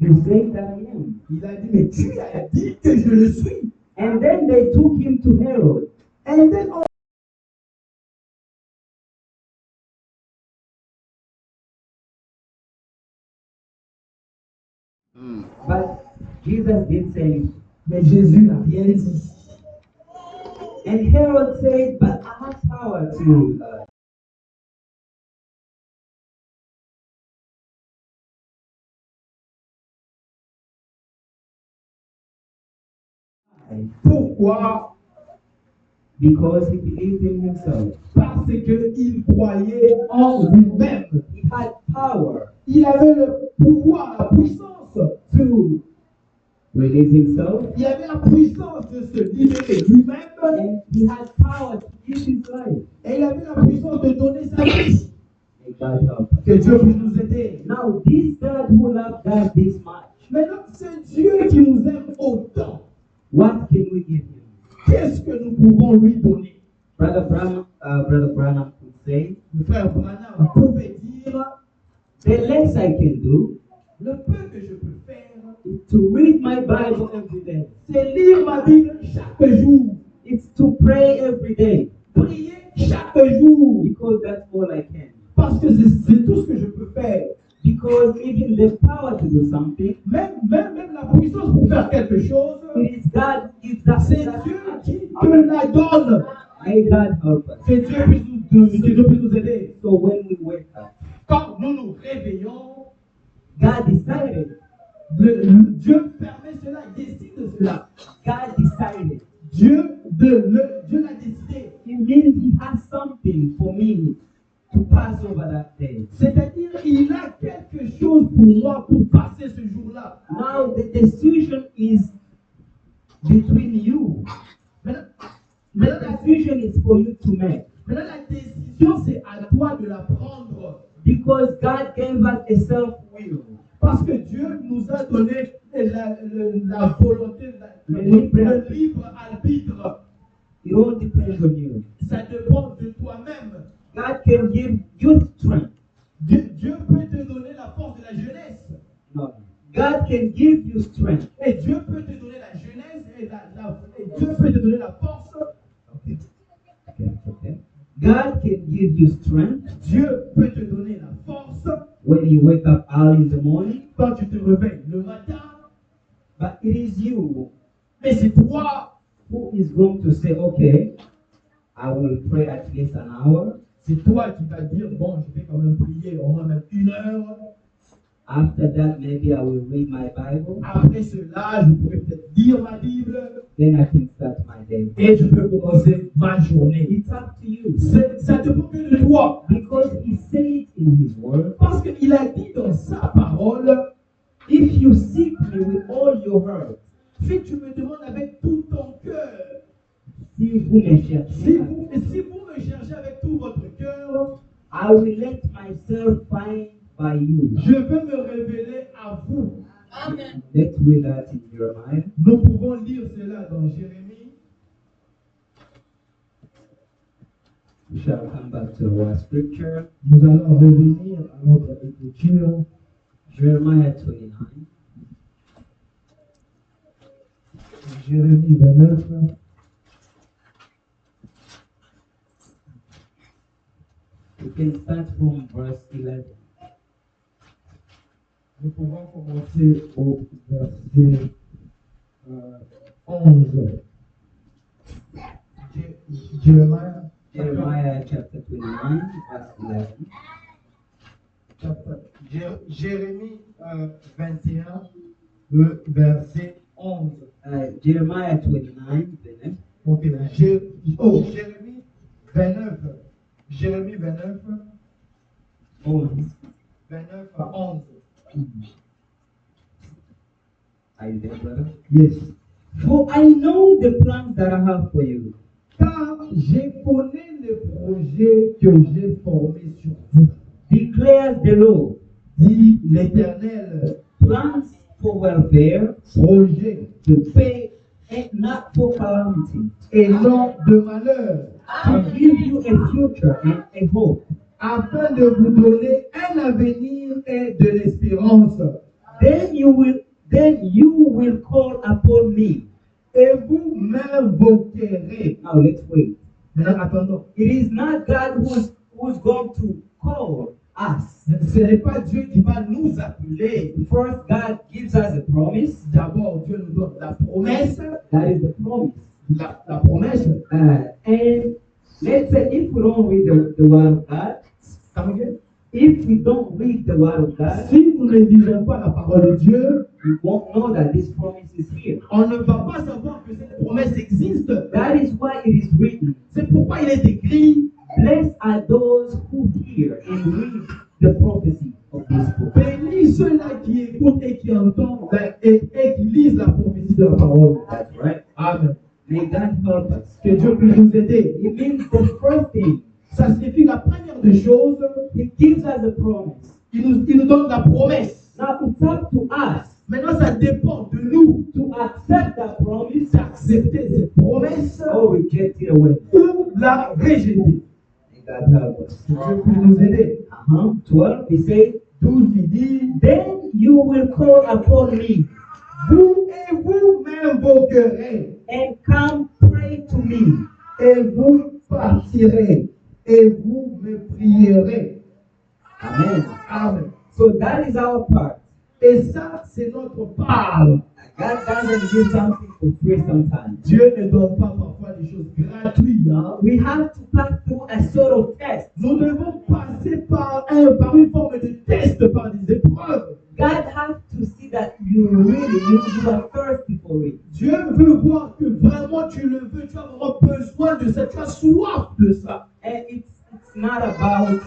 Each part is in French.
You say that I am. Il a dit, mais tu as dit que je le suis. And then they took him to Herod. And then But Jesus did say, mais Jésus n'a rien dit. and Herod said, but I have power to. Pourquoi? Because he believed in himself. Parce qu'il croyait en lui-même. He had power Il avait le pouvoir, la puissance to release himself, Il avait la puissance de se libérer lui-même. and he had power to give his life. Et il avait la puissance de donner sa vie. May God help us. Que Dieu puisse nous aider. Now, this God who loved us this much, Maintenant, c'est Dieu qui nous aime autant. what can we give him? Qu'est-ce que nous pouvons lui donner? Brother Branham could say, Le frère Branham pouvait dire, the less I can do le peu que je peux faire, is to read my Bible every day. c'est lire ma Bible chaque jour. It's to pray every day. Prier chaque jour. Because that's all I can. Parce que c'est tout ce que je peux faire. Because even the power to do something, Même la puissance pour faire quelque chose, it is God who gives us c'est that. Dieu qui te la donne. May God help us. Que Dieu puisse nous aider. So when we wake up, Quand nous nous réveillons, God decided. Dieu permet cela, il décide cela. God decided. Dieu l'a décidé. It means He has something for me to pass over that day. C'est-à-dire, il a quelque chose pour moi pour passer ce jour-là. Now the decision is between you. Maintenant, The decision is for you to make. maintenant, la décision, c'est à toi de la prendre. Because God gave us a self-will. Parce que Dieu nous a donné la volonté, le libre arbitre. It all depends on you. Ça dépend de toi-même. God can give you strength. Dieu peut te donner la force de la jeunesse. No. God can give you strength. Et Dieu peut te donner la jeunesse et Dieu peut te donner la force. Okay. God can give you strength Dieu peut te donner la force when you wake up early in the morning. quand tu te réveilles le matin. But it is you Mais c'est toi. who is going to say, okay, I will pray at least an hour. C'est toi qui vas dire, bon, je vais quand même prier au moins même 1 heure. After that, maybe I will read my Bible. Après cela, je pourrais peut-être lire ma Bible. Then I can start my day. Et je peux commencer ma journée. It's up to you. Ça dépend que de toi. Because He said in His Word, Parce qu'il a dit dans sa parole, if you seek me with all your heart, si tu me demandes avec tout ton cœur, si vous me cherchez, si vous me cherchez avec tout votre cœur, I will let myself find by you. je vais me révéler à vous. Amen. Let's read that in Jeremiah. Nous pouvons lire cela dans Jérémie. We shall come back to our scripture. Nous allons revenir à notre écriture. Jeremiah 29. Jérémie 29. We can start from verse 11. Nous pouvons commencer au verset 11. Jeremiah chapter 29, verse 11. Jérémie 21, le verset 11. Jeremiah 29, then. Ok, Jérémie 29. Jérémie 29, 11. 29 à 11. Are you there, brother? Yes. For I know the plans that I have for you. Car je connais les projets que j'ai formés sur vous, Declares the Lord. dit l'Éternel. Plans for welfare, Projet to pay, and not for calamity. et non de malheur, To give you a future and a hope. afin de vous donner un avenir et de l'espérance. then you will call upon me. Et vous m'invoquerez. Now let's wait. Maintenant, attendons. It is not God who's going to call us. Ce n'est pas Dieu qui va nous appeler. First, God gives us a promise. D'abord, Dieu nous donne la promesse. That is the promise. La promesse. And let's say if we don't read the word of God, Come again? if we don't read the word of God, Si nous ne lisons pas la parole de Dieu, we won't know that this promise is here. on ne va pas savoir que cette promesse existe. That is why it is written, C'est pourquoi il est écrit, blessed are those who hear and read the prophecy of this book. bénis ceux-là qui écoutent et qui entendent et qui lisent la prophétie de la parole. That's right. Amen. May God help us. Que Dieu puisse nous aider. It means the first thing, Ça signifie la première des choses, He gives us a promise. il nous donne la promesse. Now it's up to us Maintenant, ça dépend de nous to accept that promise d'accepter cette promesse or reject it away. ou la rejeter. May God help us. Que Dieu puisse nous aider. 12, he says, 12, il dit, then you will call upon me vous et vous m'invoquerez and come pray to me. et vous partirez et vous me prierez. Amen. Amen. So that is our part. Et ça, c'est notre part. God doesn't give something for free sometimes. Dieu ne donne pas parfois des choses gratuites. Hein? We have to pass through a sort of test. Nous devons passer par une forme de test, par des épreuves. God has to see that you are thirsty for it. Dieu veut voir que vraiment tu le veux, tu as vraiment besoin de ça, tu as soif de ça. And it's not about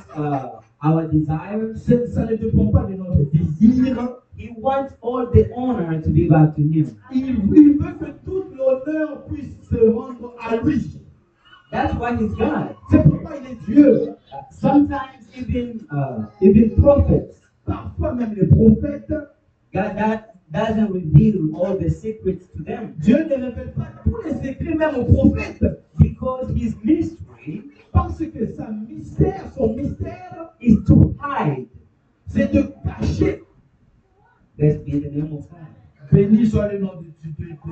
our desires. Ça ne dépend pas de notre désir. He wants all the honor to be back to Him. Il veut que tout l'honneur puisse se rendre à lui. That's why He's God. C'est pourquoi il est Dieu. Sometimes even prophets, Parfois même les prophètes, God doesn't reveal all the secrets to them Dieu ne révèle pas tous les secrets même aux prophètes. because His mystery Parce que son mystère, is to hide. c'est de cacher. Blessed be the name of God. Béni soit le nom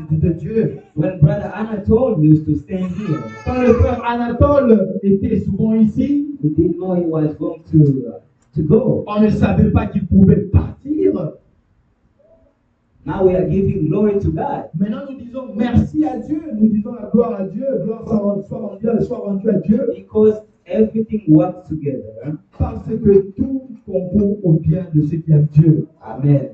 de Dieu. When Brother Anatole used to stand here, Quand le frère Anatole était souvent ici, we didn't know he was going to go. on ne savait pas qu'il pouvait partir. Now we are giving glory to God. Maintenant, nous disons merci à Dieu. Nous disons la gloire à Dieu. Gloire soit rendue à Dieu. Because everything works together. Parce que tout concourt au bien de ceux qui aiment Dieu. Amen.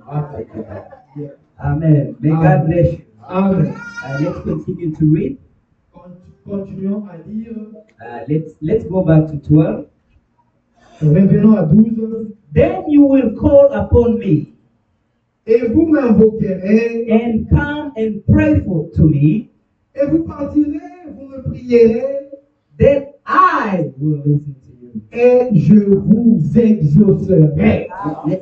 Yeah. Amen. May Amen. God bless you. Amen. Let's continue to read. Continuons à lire. Let's go back to 12. Revenons à 12. Then you will call upon me Et vous m'invoquerez. and come and pray to me. Et vous partirez, vous me prierez. Then I will listen to you. Et je vous exaucerai.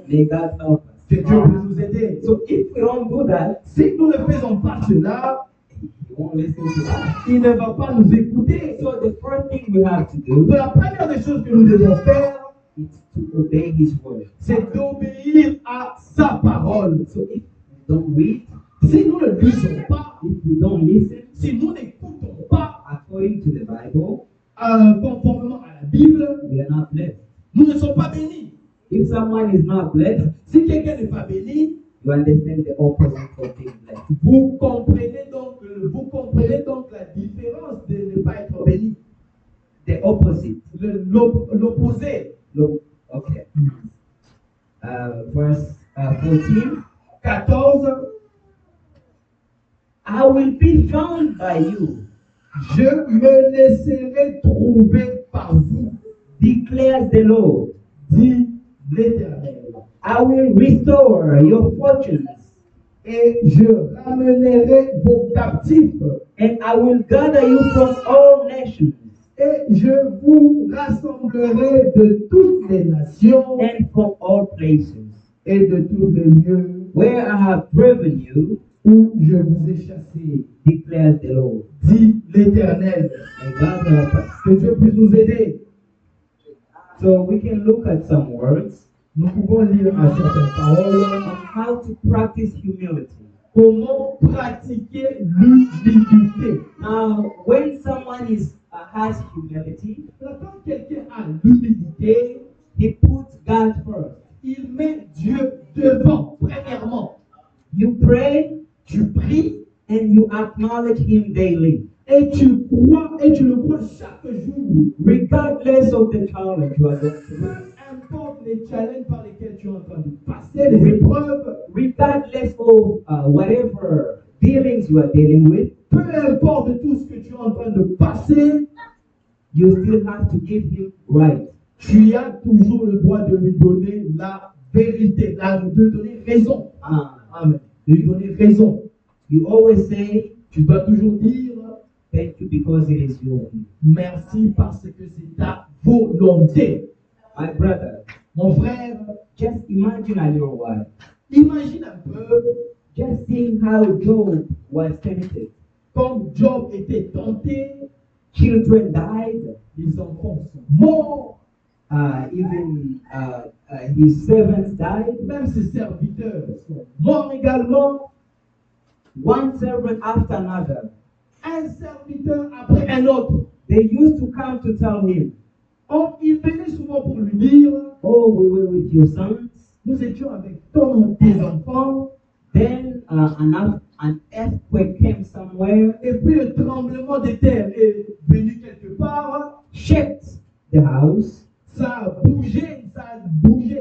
May God help us. Que Dieu puisse nous aider. So if we don't do that, Si nous ne faisons pas cela, He won't listen to us. il ne va pas nous écouter. So the first thing we have to Donc do la première des choses que nous devons faire, is to obey His word. c'est d'obéir à sa parole. So if we don't read, Si nous ne lisons pas, if we don't listen si nous n'écoutons pas according to the Bible, conformément à la Bible, we are not blessed. nous ne sommes pas bénis. If someone is not blessed, Si quelqu'un n'est pas béni, you understand the opposite of being blessed. vous comprenez donc la différence de ne pas être béni. The opposite. L'opposé. Okay. Verse 14. 14. I will be found by you, Je me laisserai trouver par vous, declares the Lord. dit l'Éternel. I will restore your fortunes, Et je ramènerai vos captifs, and I will gather you from all nations et je vous rassemblerai de toutes les nations and from all places et de tous les lieux where I have driven you, où je vous ai chassés, declares the Lord. dit l'Éternel. May God help us. Que Dieu puisse nous aider. So we can look at some words. Nous pouvons lire certaines paroles. on how to practice humility. Comment pratiquer l'humilité. Now, when someone has humility, Quand quelqu'un a l'humilité, he puts God first. il met Dieu devant, premièrement. You pray Tu pries and you acknowledge Him daily, et tu crois et tu le crois chaque jour. regardless of the challenge you are going Peu through, importe les challenges par lesquels tu es en train de passer, les épreuves, regardless of whatever dealings you are dealing with, peu importe tout ce que tu es en train de passer, you still have to give Him right. tu as toujours le droit de lui donner la vérité, de lui donner raison. Amen. De lui donner raison. You always say, Tu dois toujours dire thank you because it is your will. merci parce que c'est ta volonté. My brother, Mon frère, just imagine a little while. imagine un peu Just seeing how Job was tempted. comme Job était tenté, Children died, les enfants sont morts, even his servants died. même ses serviteurs sont morts également, One servant after another. un serviteur après un autre. They used to come to tell him, Il venait souvent pour lui dire, oh, we were with your sons. nous étions avec tes enfants, Then an earthquake came somewhere, et puis le tremblement de terre est venu quelque part, shook the house. ça a bougé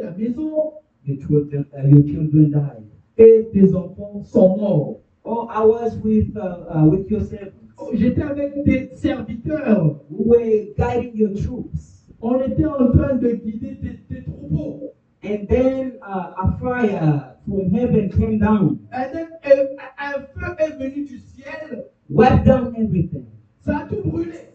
la maison, Your children died. et tes enfants sont morts. Oh, I was with your servants. J'étais avec des serviteurs. We were guiding your troops. On était en train de guider tes troupeaux. And then a fire from heaven came down, Et then, un feu est venu du ciel. wiped down everything. Ça a tout brûlé.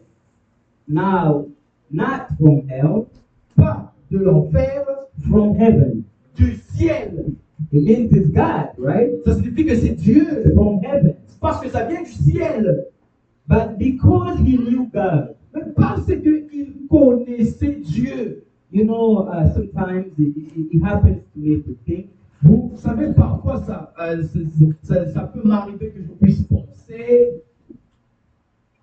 Now, not from hell, Pas de l'enfer, from heaven. du ciel. It means it's God, right? Ça signifie que c'est Dieu. From heaven. Parce que ça vient du ciel. But because he knew God, Mais parce qu'il connaissait Dieu. you know, sometimes it happens to me to think, Vous savez, parfois, ça peut m'arriver que je puisse penser,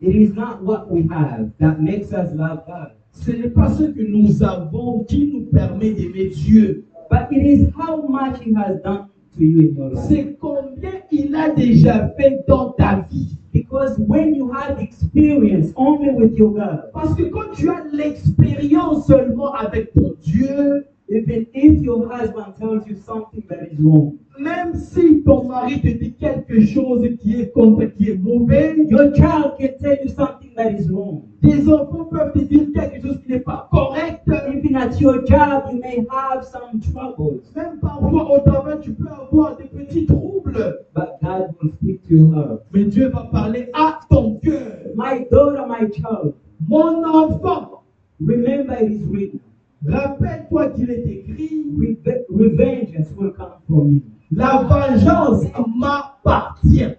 it is not what we have that makes us love God, ce n'est pas ce que nous avons qui nous permet d'aimer Dieu. but it is how much he has done to you in your life. C'est combien il a déjà fait dans ta vie. Because when you have experience only with your God, Parce que quand tu as l'expérience seulement avec ton Dieu, even if your husband tells you something that is wrong, même si ton mari te dit quelque chose qui est mauvais, your child can tell you something that is wrong. tes enfants peuvent te dire quelque chose qui n'est pas correct. Even at your job, you may have some troubles, Même parfois au travail, tu peux avoir des petits troubles. but God will speak to your heart. Mais Dieu va parler à ton cœur. My daughter, my child, Mon enfant, remember it is written, rappelle-toi qu'il est écrit, Revengeance will come from me. la vengeance m'appartient.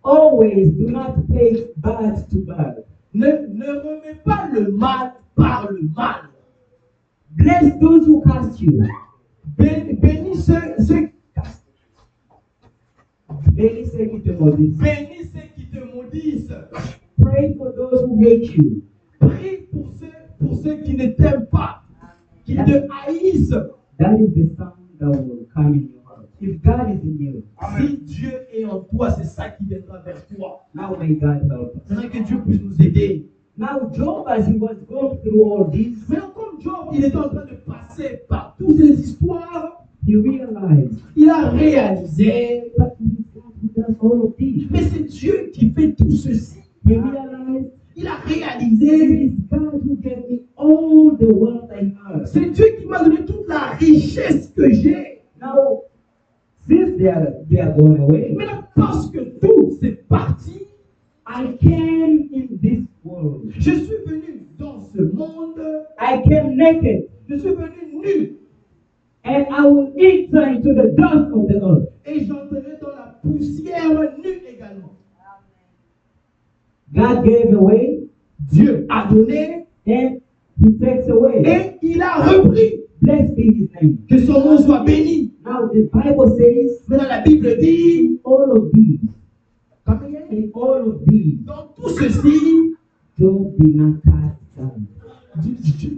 Always do not pay bad to bad. Ne remets pas le mal par le mal. Bless those who cast you. Bénis ceux Bénis ceux qui te maudissent. qui te maudissent. Pray for those who hate you. Prie pour ceux qui ne t'aiment pas, qui te haïssent. That is the sound that will come in your heart. If God is in you, Si Dieu est en toi, c'est ça qui viendra vers toi. now may God help us. J'aimerais que Dieu puisse nous aider. Now Job, as he was going through all this, Mais comme Job, il est en train de passer par toutes ces histoires, he realized il a réalisé, that it is God who does all of this. mais c'est Dieu qui fait tout ceci. He realized Il a it réalisé, is God who gave me all the wealth I have. c'est Dieu qui m'a donné toute la richesse que j'ai. Now, since they are going away, Maintenant, parce que tout c'est parti, I came in this world. je suis venu dans ce monde, I came naked, je suis venu nu, and I will enter into the dust of the earth. et j'entrerai dans la poussière nue également. God gave away, Dieu a donné and He takes away. et il a repris. Blessed be his name. Que son nom soit béni. Now the Bible says, Maintenant, la Bible dit, all of these, combien? in all of these, Dans tout ceci, Job did not cast down.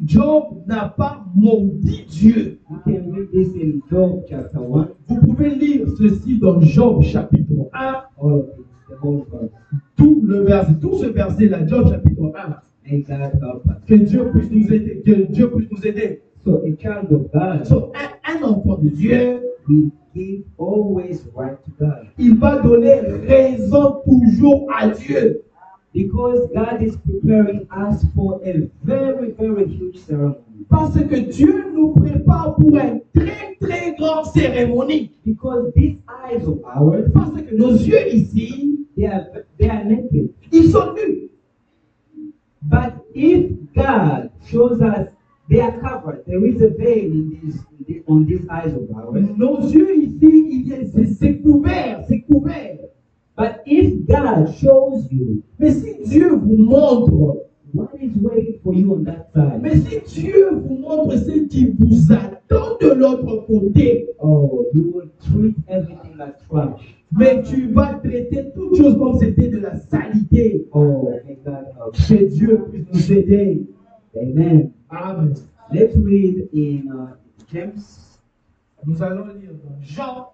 Job n'a pas maudit Dieu. You can read this in Job chapter 1. Vous pouvez lire ceci dans Job chapitre 1, All of it, the whole verse. tout ce verset-là, Job chapitre 1. May God help us. Que Dieu puisse nous aider, que Dieu puisse nous aider. So a child of God So, un enfant de Dieu, will give always right to God. il va donner raison toujours à Dieu. Because God is preparing us for a very, very huge ceremony. Parce que Dieu nous prépare pour une très très grande cérémonie. Because these eyes of ours, Parce que nos yeux ici, they are naked. ils sont nus. But if God shows us they are covered, there is a veil on these eyes of ours. Nos yeux ici, c'est couvert, c'est couvert. But if God shows you Mais si Dieu vous montre, what is waiting for you on that side, mais si Dieu vous montre ce qui vous attend de l'autre côté, oh, you will treat everything like trash. mais tu vas traiter toute chose comme c'était de la saleté. Oh, may God help. Que Dieu puisse nous aider. Amen. Amen. Let's read in James. Nous allons lire dans Jean.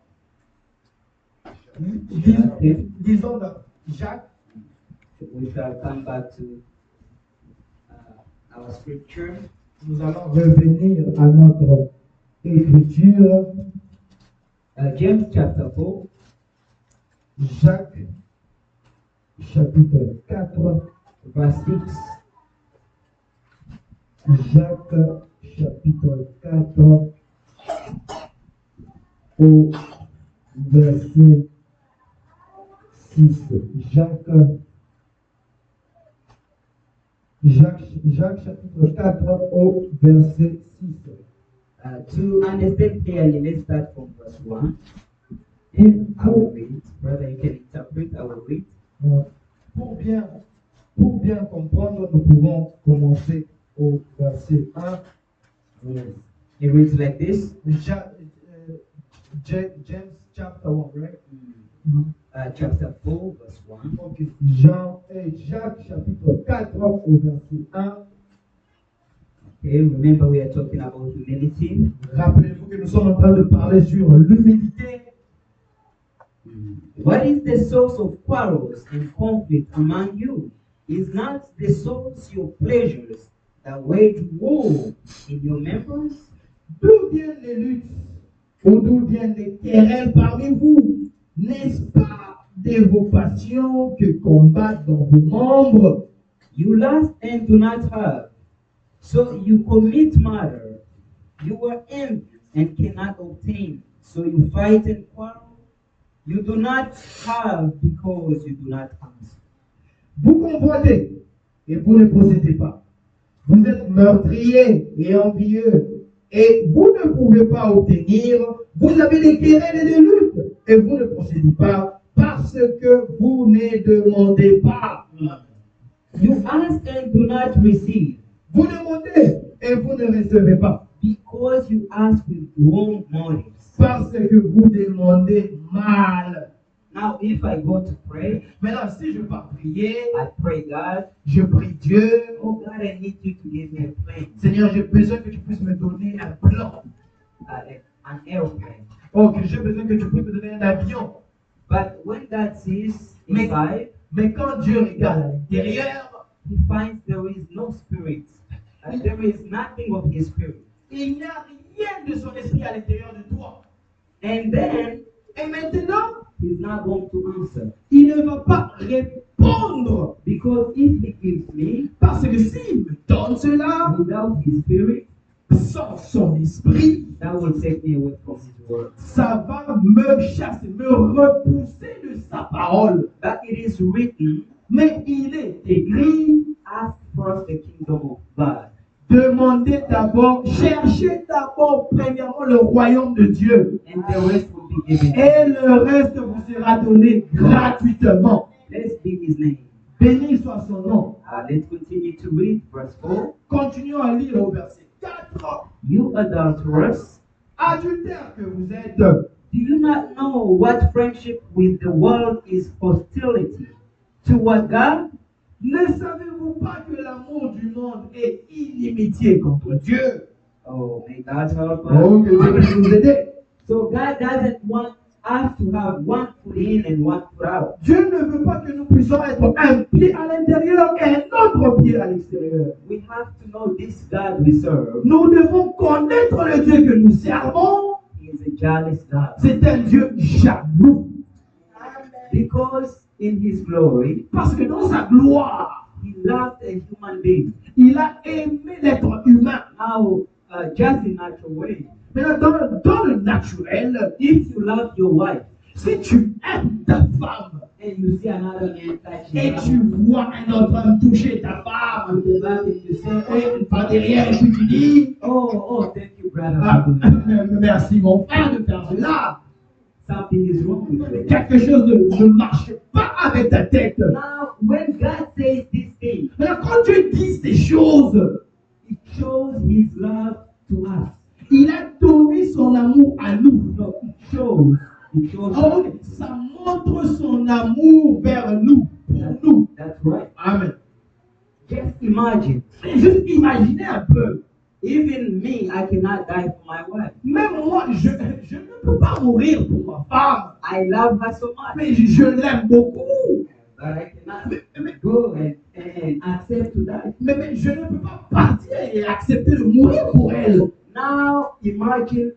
Disons dans Jacques. We shall come back to our scripture. Nous allons revenir à notre écriture. James chapter 4. Jacques chapitre 4. Verse 6. Jacques chapitre 4 au verset 6. Jacques chapitre 4 au verset 6. To understand clearly, let's start from verse 1. And I will read. Brother, you can interpret, I will read. Pour bien comprendre, nous pouvons commencer au verset 1. Yes. It reads like this. James chapter 1, right? Chapter 4, verse 1. Okay. Jacques chapitre 4 au verset 1. Okay, remember we are talking about humility. Rappelez-vous que nous sommes en train de parler sur l'humilité. What is the source of quarrels and conflict among you? Is not the source your pleasures that wage war in your members? D'où viennent les luttes ou d'où viennent les querelles parmi vous? N'est-ce pas de vos passions que combattent dans vos membres? You lust and do not have, so you commit murder. You are envious and cannot obtain, so you fight and quarrel. You do not have because you do not ask. Vous convoitez et vous ne possédez pas. Vous êtes meurtriers et envieux et vous ne pouvez pas obtenir. Vous avez des querelles et des luttes et vous ne possédez pas parce que vous ne demandez pas. You ask and do not receive. Vous demandez et vous ne recevez pas. Because you ask with wrong motives. Parce que vous demandez mal. Now, if I go to pray, Maintenant, si je pars prier, I pray God, je prie Dieu. oh God, I need you to give me a plane, Seigneur, j'ai besoin que tu puisses me donner un plan. an airplane. Oh, que j'ai besoin que tu puisses me donner un avion. But when God sees inside, Mais quand Dieu regarde à l'intérieur, He finds there is no spirit. There is nothing of His spirit. il n'y a rien de son esprit à l'intérieur de toi. And then Et maintenant, He's not going to answer. il ne va pas répondre. Because if He gives me Parce que s'il me donne cela, without His spirit, sans son esprit, that will take me away from His word. ça va me chasser, me repousser de sa parole. But it is written, Mais il est écrit, ask first the kingdom of God. demandez d'abord, cherchez d'abord premièrement le royaume de Dieu. And the rest will be given. Et le reste vous sera donné gratuitement. Blessed be His name. Béni soit son nom. Let's continue to read verse 4. Continuons à lire au verset 4 You adulterers, adultères que vous êtes. do you not know what friendship with the world is hostility toward God? Ne savez-vous pas que l'amour du monde est inimitié contre Dieu? Oh, may God help Oh, us. que Dieu puisse nous aider. So God doesn't want us to have one foot in and one foot out. Dieu ne veut pas que nous puissions être un pied à l'intérieur et un autre pied à l'extérieur. We have to know this God we serve. Nous devons connaître le Dieu que nous servons. He is a jealous God. C'est un Dieu jaloux. Because in his glory, Parce que dans sa gloire, he loved a human being. il a aimé l'être humain. Now, just in natural way, Mais dans le naturel, if you love your wife si tu aimes ta femme and you see another man touching et her tu vois un autre homme toucher ta femme, on the back and you say, et par derrière, et puis tu dis, oh, thank you, brother. ah, for doing that." merci mon frère de faire cela. Something is wrong with you. Quelque chose ne marche pas avec ta tête. Now, when God says these things, Maintenant, quand Dieu dit ces choses, it shows his love to us. il a donné son amour à nous. No, it shows. Oh, ça montre son amour vers nous, pour nous. That's right. Amen. Just imagine. Juste imaginez un peu. Even me, I cannot die for my wife. Même moi, je ne peux pas mourir pour ma femme. I love her so much. Mais je l'aime beaucoup. But I cannot go and accept to die. Mais je ne peux pas partir et accepter de mourir pour elle. Now imagine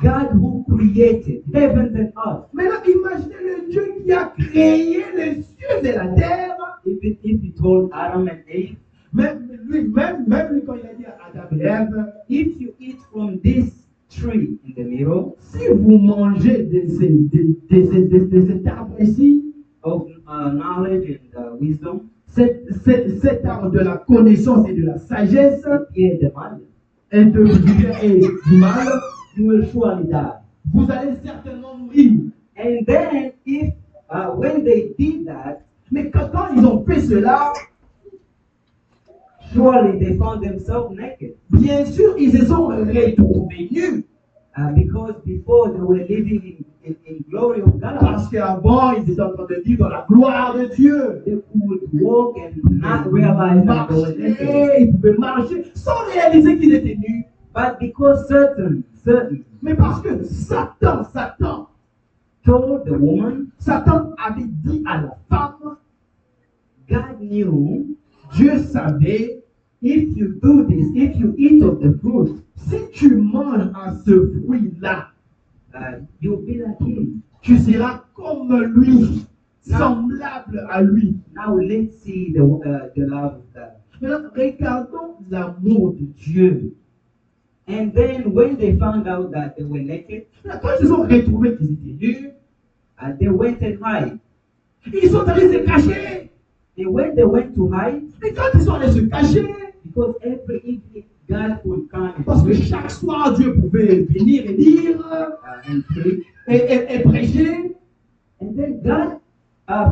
God who created heavens and earth. Maintenant, imaginez le Dieu qui a créé les cieux et la terre. Even if he told Adam and Eve, Même lui, quand il a dit à Adam et Ève, if you eat from this tree in the middle si vous mangez de cet arbre ici, of knowledge and wisdom, cet arbre de la connaissance et de la sagesse, yeah, the man, et du bien et du mal, you will surely die. vous allez certainement mourir. And then if when they did that, Mais quand ils ont fait cela, surely they found themselves naked. bien sûr, ils se sont retrouvés nus. Because before they were living in glory of God, Parce qu'avant, ils étaient en train de vivre dans la gloire de Dieu. they could walk and not realize that they were naked. Ils pouvaient marcher sans réaliser qu'ils étaient nus. But because certain Mais parce que Satan told the woman, avait dit à la femme, God knew Dieu savait, if you do this, if you eat of the fruit, si tu manges à ce fruit-là, you'll be like him. tu seras comme lui, semblable à lui. Now let's see the love of God. Maintenant, regardons l'amour de Dieu. And then when they found out that they were naked, Quand ils se sont retrouvés qu'ils étaient nus, they went and hide. ils sont allés se cacher. And when they went to hide, Et quand ils sont allés se cacher, because every evening God would come parce que and preach, chaque soir Dieu pouvait venir et dire and preach. et prêcher, And then God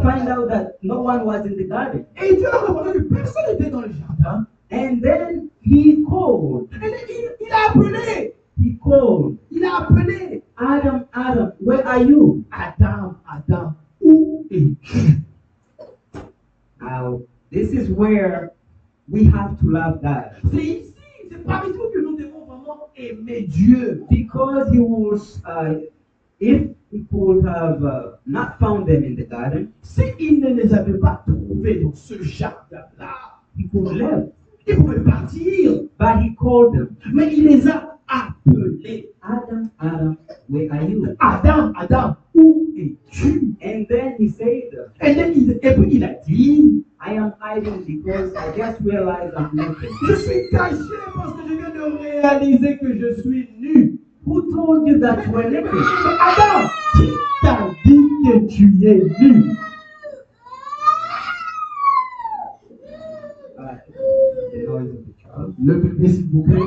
find out that no one was in the garden. et Dieu a remarqué que personne n'était dans le jardin. And then he called. Il a appelé, il a appelé Adam, Adam, where are you? Adam, Adam, où es-tu? Now, this is where we have to love God. C'est ici, c'est parmi nous que nous devons vraiment aimer Dieu. Because he was, if he could have not found them in the garden, S'il ne les avait pas trouvés dans ce jardin-là, he could live. il pouvait partir. But he called them. Mais il les a appelés. Adam, Adam, where are you? Adam, Adam, où es-tu? And then he said, Et puis il a dit, I am hiding because I just realized I'm naked. je suis caché parce que je viens de réaliser que je suis nu. Who told you that you were naked? Mais Adam, qui t'a dit que tu es nu? The noise of the child. Le bébé, s'il vous plaît.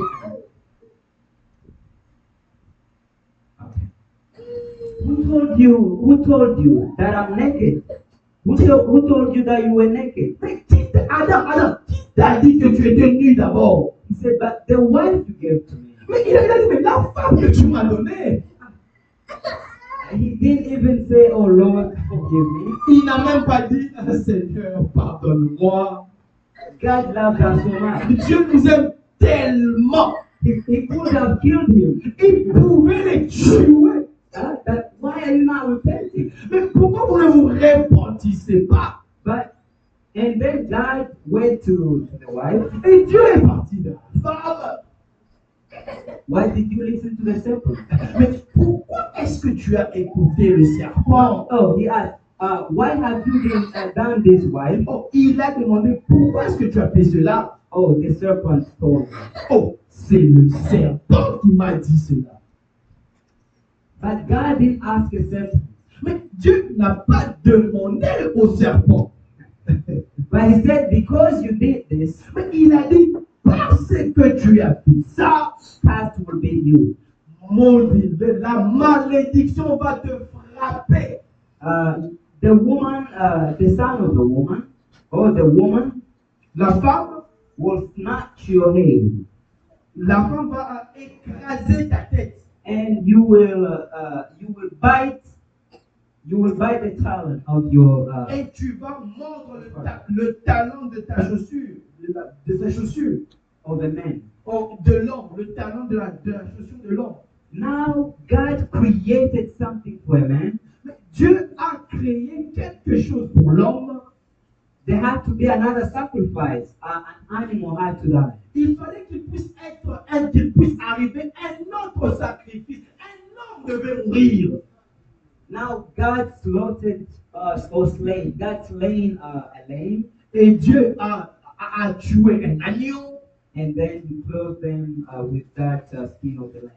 Who told you that I'm naked? Who told you that you were naked? Mais Adam, qui t'a dit que tu étais nu d'abord? He said, but the wife you gave to me. Mais il a dit, mais la femme que tu m'as donnée. He didn't even say, oh Lord, forgive me. Il n'a même pas dit, ah, Seigneur, pardonne-moi. God loved us so much. Dieu nous aime tellement. He could have killed him. Il pouvait les tuer. But why are you not repenting? Mais pourquoi vous ne vous repentissez pas? And then God went to the wife. Et Dieu est parti de la femme. Why did you listen to the serpent? Mais pourquoi est-ce que tu as écouté le serpent? Oh, he asked, why have you done this, wife? Oh, il a demandé pourquoi est-ce que tu as fait cela? Oh, the serpent told him. Oh, c'est le serpent qui m'a dit cela. But God didn't ask a serpent. Mais Dieu n'a pas demandé au serpent. But he said, because you did this, Mais il a dit, parce que tu as fait ça, past will be you. maudit, la malédiction va te frapper. The woman, the son of the woman, or the woman, La femme, will snatch your head, la femme va écraser ta tête. and you will bite the talon of your Et tu vas mordre le talon de ta chaussure, de sa chaussure. of the man. Oh, de l'homme, le talon de la chaussure de l'homme. Now God created something for a man. Mais Dieu a créé quelque chose pour l'homme. There had to be another sacrifice. An animal had to die. Il fallait qu'il puisse arriver un autre sacrifice. Un homme devait mourir. Now God slaughtered God slain a lamb, Et Dieu a tué un agneau. and then He clothed them with that skin of the lamb.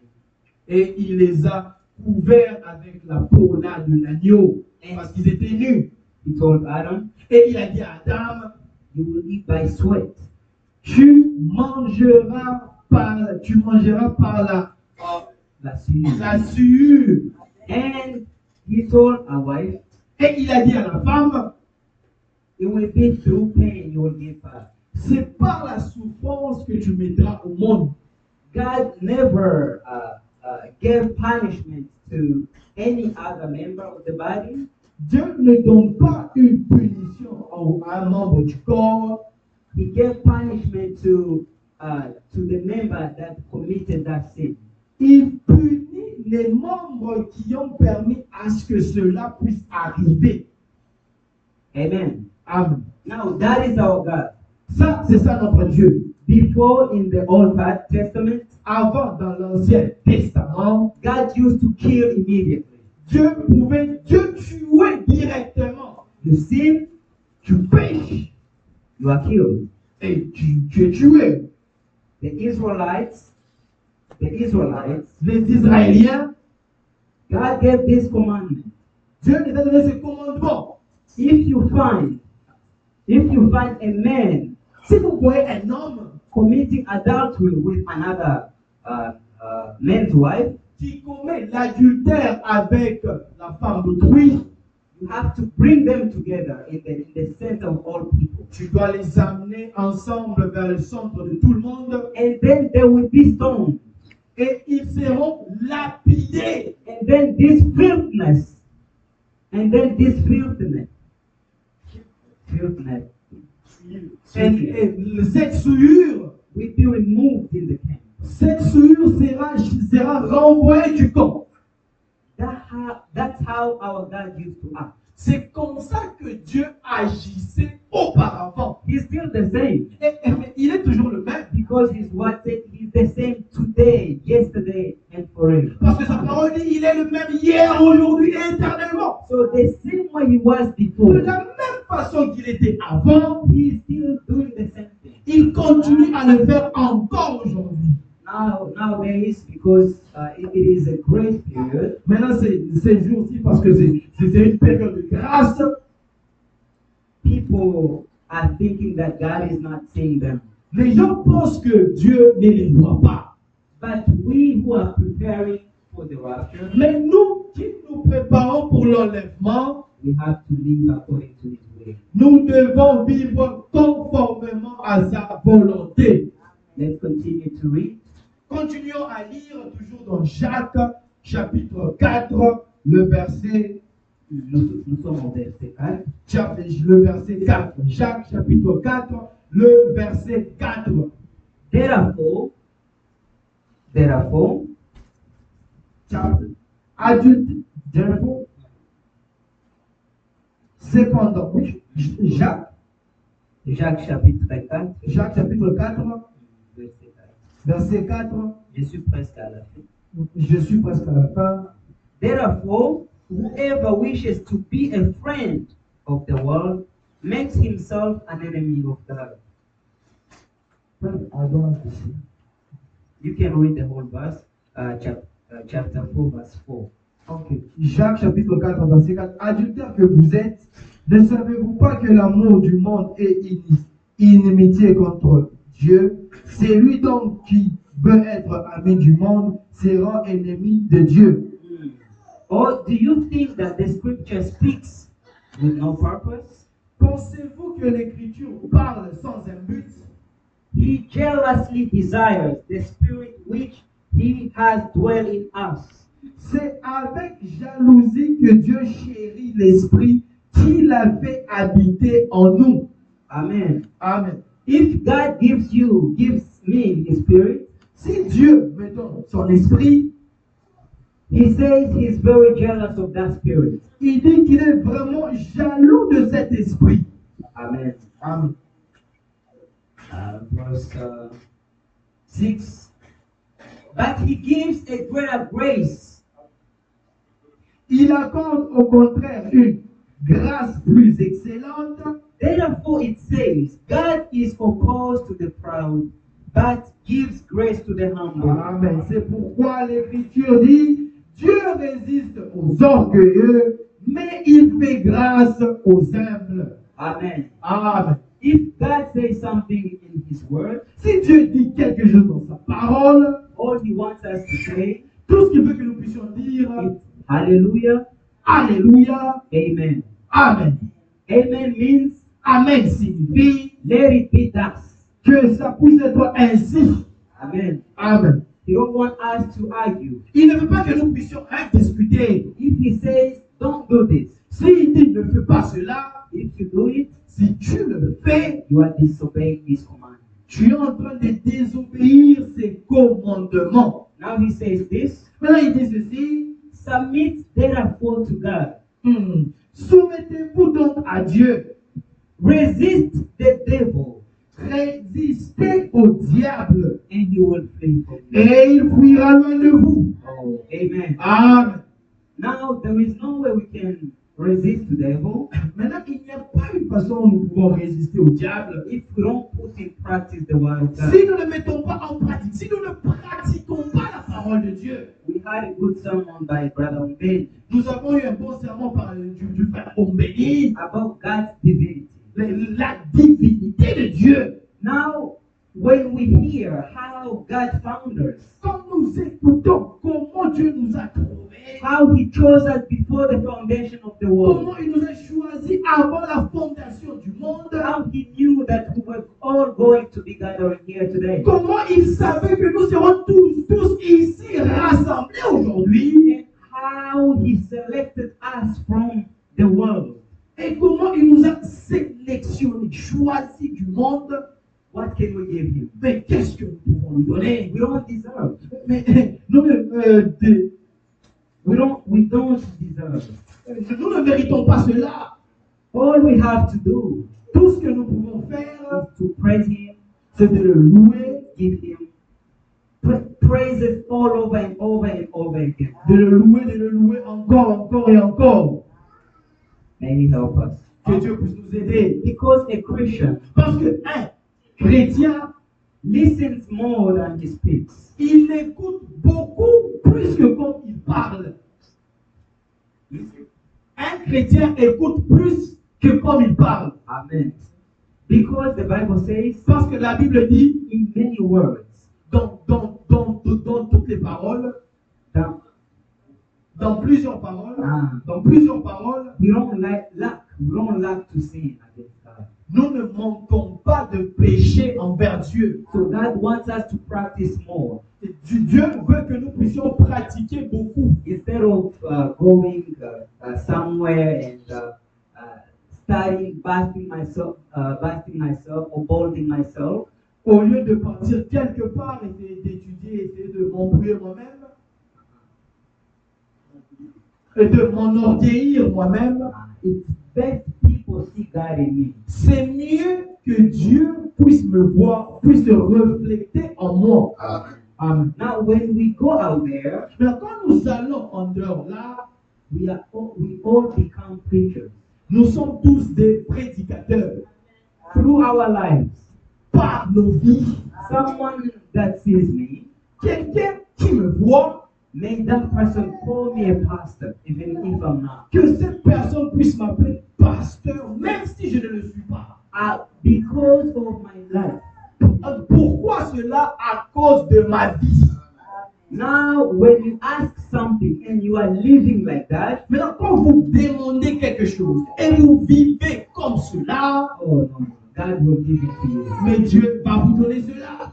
Et il les a couverts avec la peau là de l'agneau. Parce qu'ils étaient nus. He told Adam, Et il a dit à Adam, "You will eat by sweat." tu mangeras par La sueur. la sueur. And He told a wife, Et il a dit à la femme, "It will be through pain you will give birth." c'est par la souffrance que tu mettras au monde. God never gave punishment to any other member of the body. Dieu ne donne pas une punition à un membre du corps. He gave punishment to the member that committed that sin. Il punit les membres qui ont permis à ce que cela puisse arriver. Amen. Amen. Now that is our God. Ça, c'est ça notre Dieu. Before in the Old Testament, Avant, dans l'Ancien Testament, God used to kill immediately. Dieu tuer directement. You sin, Tu pêches you are killed. et tu es tué. The Israelites, Les Israéliens, God gave this commandment. Dieu les a donné ce commandement. If you find a man Si vous voyez un homme committing adultery with another man's wife, qui commet l'adultère avec la femme d'autrui, you have to bring them together in the center of all people. tu dois les amener ensemble vers le centre de tout le monde And then there will be stones. et ils seront lapidés. And then this filthiness Et cette souillure, will be removed in the camp. cette souillure sera renvoyée du camp. That's how our God used to act. C'est comme ça que Dieu agissait auparavant. He's still the same. Mais il est toujours le même. Because His word said He's the same today, yesterday, and forever. Parce que sa parole dit, il est le même hier, aujourd'hui et éternellement. So the same way He was De before, la même façon qu'il était avant, He is still doing the same thing. il continue à le faire encore aujourd'hui. Nowadays, because it is a grace period, Maintenant, c'est jours-ci parce que c'est une période de grâce. people are thinking that God is not seeing them. Les gens pensent que Dieu ne les voit pas. But we who are preparing for the rapture, Mais nous qui nous préparons pour l'enlèvement, we have to live according to His way. nous devons vivre conformément à sa volonté. Let's continue to read. Continuons à lire toujours dans Jacques, chapitre 4, le verset, Nous sommes au verset 4. le verset 4. Jacques, chapitre 4, le verset 4. Therefore, Adulte, therefore, cependant, oui, Jacques chapitre 4, Jacques chapitre 4, verset 4. verset 4, Je suis presque à la fin. je suis presque à la fin. Therefore, whoever wishes to be a friend of the world makes himself an enemy of God. You can read the whole verse, chapter 4, verse 4. Ok. Jacques chapitre 4, verset 4. Adultères que vous êtes, ne savez-vous pas que l'amour du monde est inimitié contre Dieu? C'est lui donc qui veut être ami du monde, sera ennemi de Dieu. Or do you think that the scripture speaks with no purpose? Pensez-vous que l'écriture parle sans un but? He jealously desires the spirit which he has dwelt in us. C'est avec jalousie que Dieu chérit l'esprit qu'il a fait habiter en nous. Amen. Amen. If God gives me his spirit, Si Dieu me donne son esprit, he says he's very jealous of that spirit. il dit qu'il est vraiment jaloux de cet esprit. Amen. Amen. Verse 6. But he gives a greater grace. Il accorde au contraire une grâce plus excellente. Therefore it says, God is opposed to the proud, but gives grace to the humble. Amen. C'est pourquoi l'Écriture dit, Dieu résiste aux orgueilleux, mais il fait grâce aux humbles. Amen. Amen. If God says something in his word, Si Dieu dit quelque chose dans sa parole, all he wants us to say tout ce qu'il veut que nous puissions dire, is Hallelujah, Alléluia, Amen. Amen. Amen means Amen signifie let it be thus. que ça puisse être ainsi. Amen. Amen. He don't want us to argue. Il ne veut pas que nous puissions discuter. If he says don't do this, S'il dit ne fais pas cela, if you do it, si tu le fais, you are disobeying his command. tu es en train de désobéir ses commandements. Now he says this, Maintenant, il dit ceci. submit therefore to God. Soumettez-vous donc à Dieu. Resist the devil, Résistez au diable and he will flee from you. et il fuira loin de vous. Oh, amen. Amen. Now there is no way we can resist the devil Maintenant, il n'y a pas une façon où nous pouvons résister au diable if we don't put in practice the word of God. si nous ne mettons pas en pratique, si nous ne pratiquons pas la parole de Dieu. We had a good sermon by Brother Umbeni Nous avons eu un bon sermon par du frère Ombeni, about God's divinity. la divinité de Dieu. Now, when we hear how God found us, Quand nous écoutons comment Dieu nous a trouvés, how He chose us before the foundation of the world, comment il nous a choisis avant la fondation du monde, how He knew that we were all going to be gathering here today, comment il savait que nous serons tous ici rassemblés aujourd'hui, and how He selected us from the world. et comment il nous a sélectionnés, choisis du monde. What can we give Him? Mais qu'est-ce que nous pouvons lui donner? We don't deserve. Nous We don't deserve. nous ne méritons pas cela. All we have to do Tout ce que nous pouvons faire, is to praise Him, c'est de le louer, give Him praises all over and over and over again. de le louer encore et encore. May He help us. Que Dieu puisse nous aider. Because a Christian Parce que un chrétien, listens more than he speaks. il écoute beaucoup plus que quand il parle. Un chrétien écoute plus que quand il parle. Amen. Because the Bible says, Parce que la Bible dit, in many words, dans toutes les paroles, that dans plusieurs paroles, we don't lack to sin against God. nous ne manquons pas de péché envers Dieu. So God wants us to practice more. Et Dieu veut que nous puissions pratiquer beaucoup. Instead of going somewhere and studying, basting myself or bolding myself, Au lieu de partir quelque part et d'étudier, essayer de m'embrouiller moi-même, et de m'enorgueillir moi-même, it's best people see God in me. c'est mieux que Dieu puisse me voir, puisse se refléter en moi. Amen. Now, when we go out there, Mais quand nous allons en dehors là, we all become preachers. nous sommes tous des prédicateurs Through our lives, par nos vies. someone that sees me, Quelqu'un qui me voit, may that person call me a pastor, even if I'm not. que cette personne puisse m'appeler pasteur, même si je ne le suis pas. Because of my life. Pourquoi cela? À cause de ma vie. Now, when you ask something and you are living like that, Maintenant, quand vous demandez quelque chose et vous vivez comme cela, oh no, God will give it to you. mais Dieu va vous donner cela.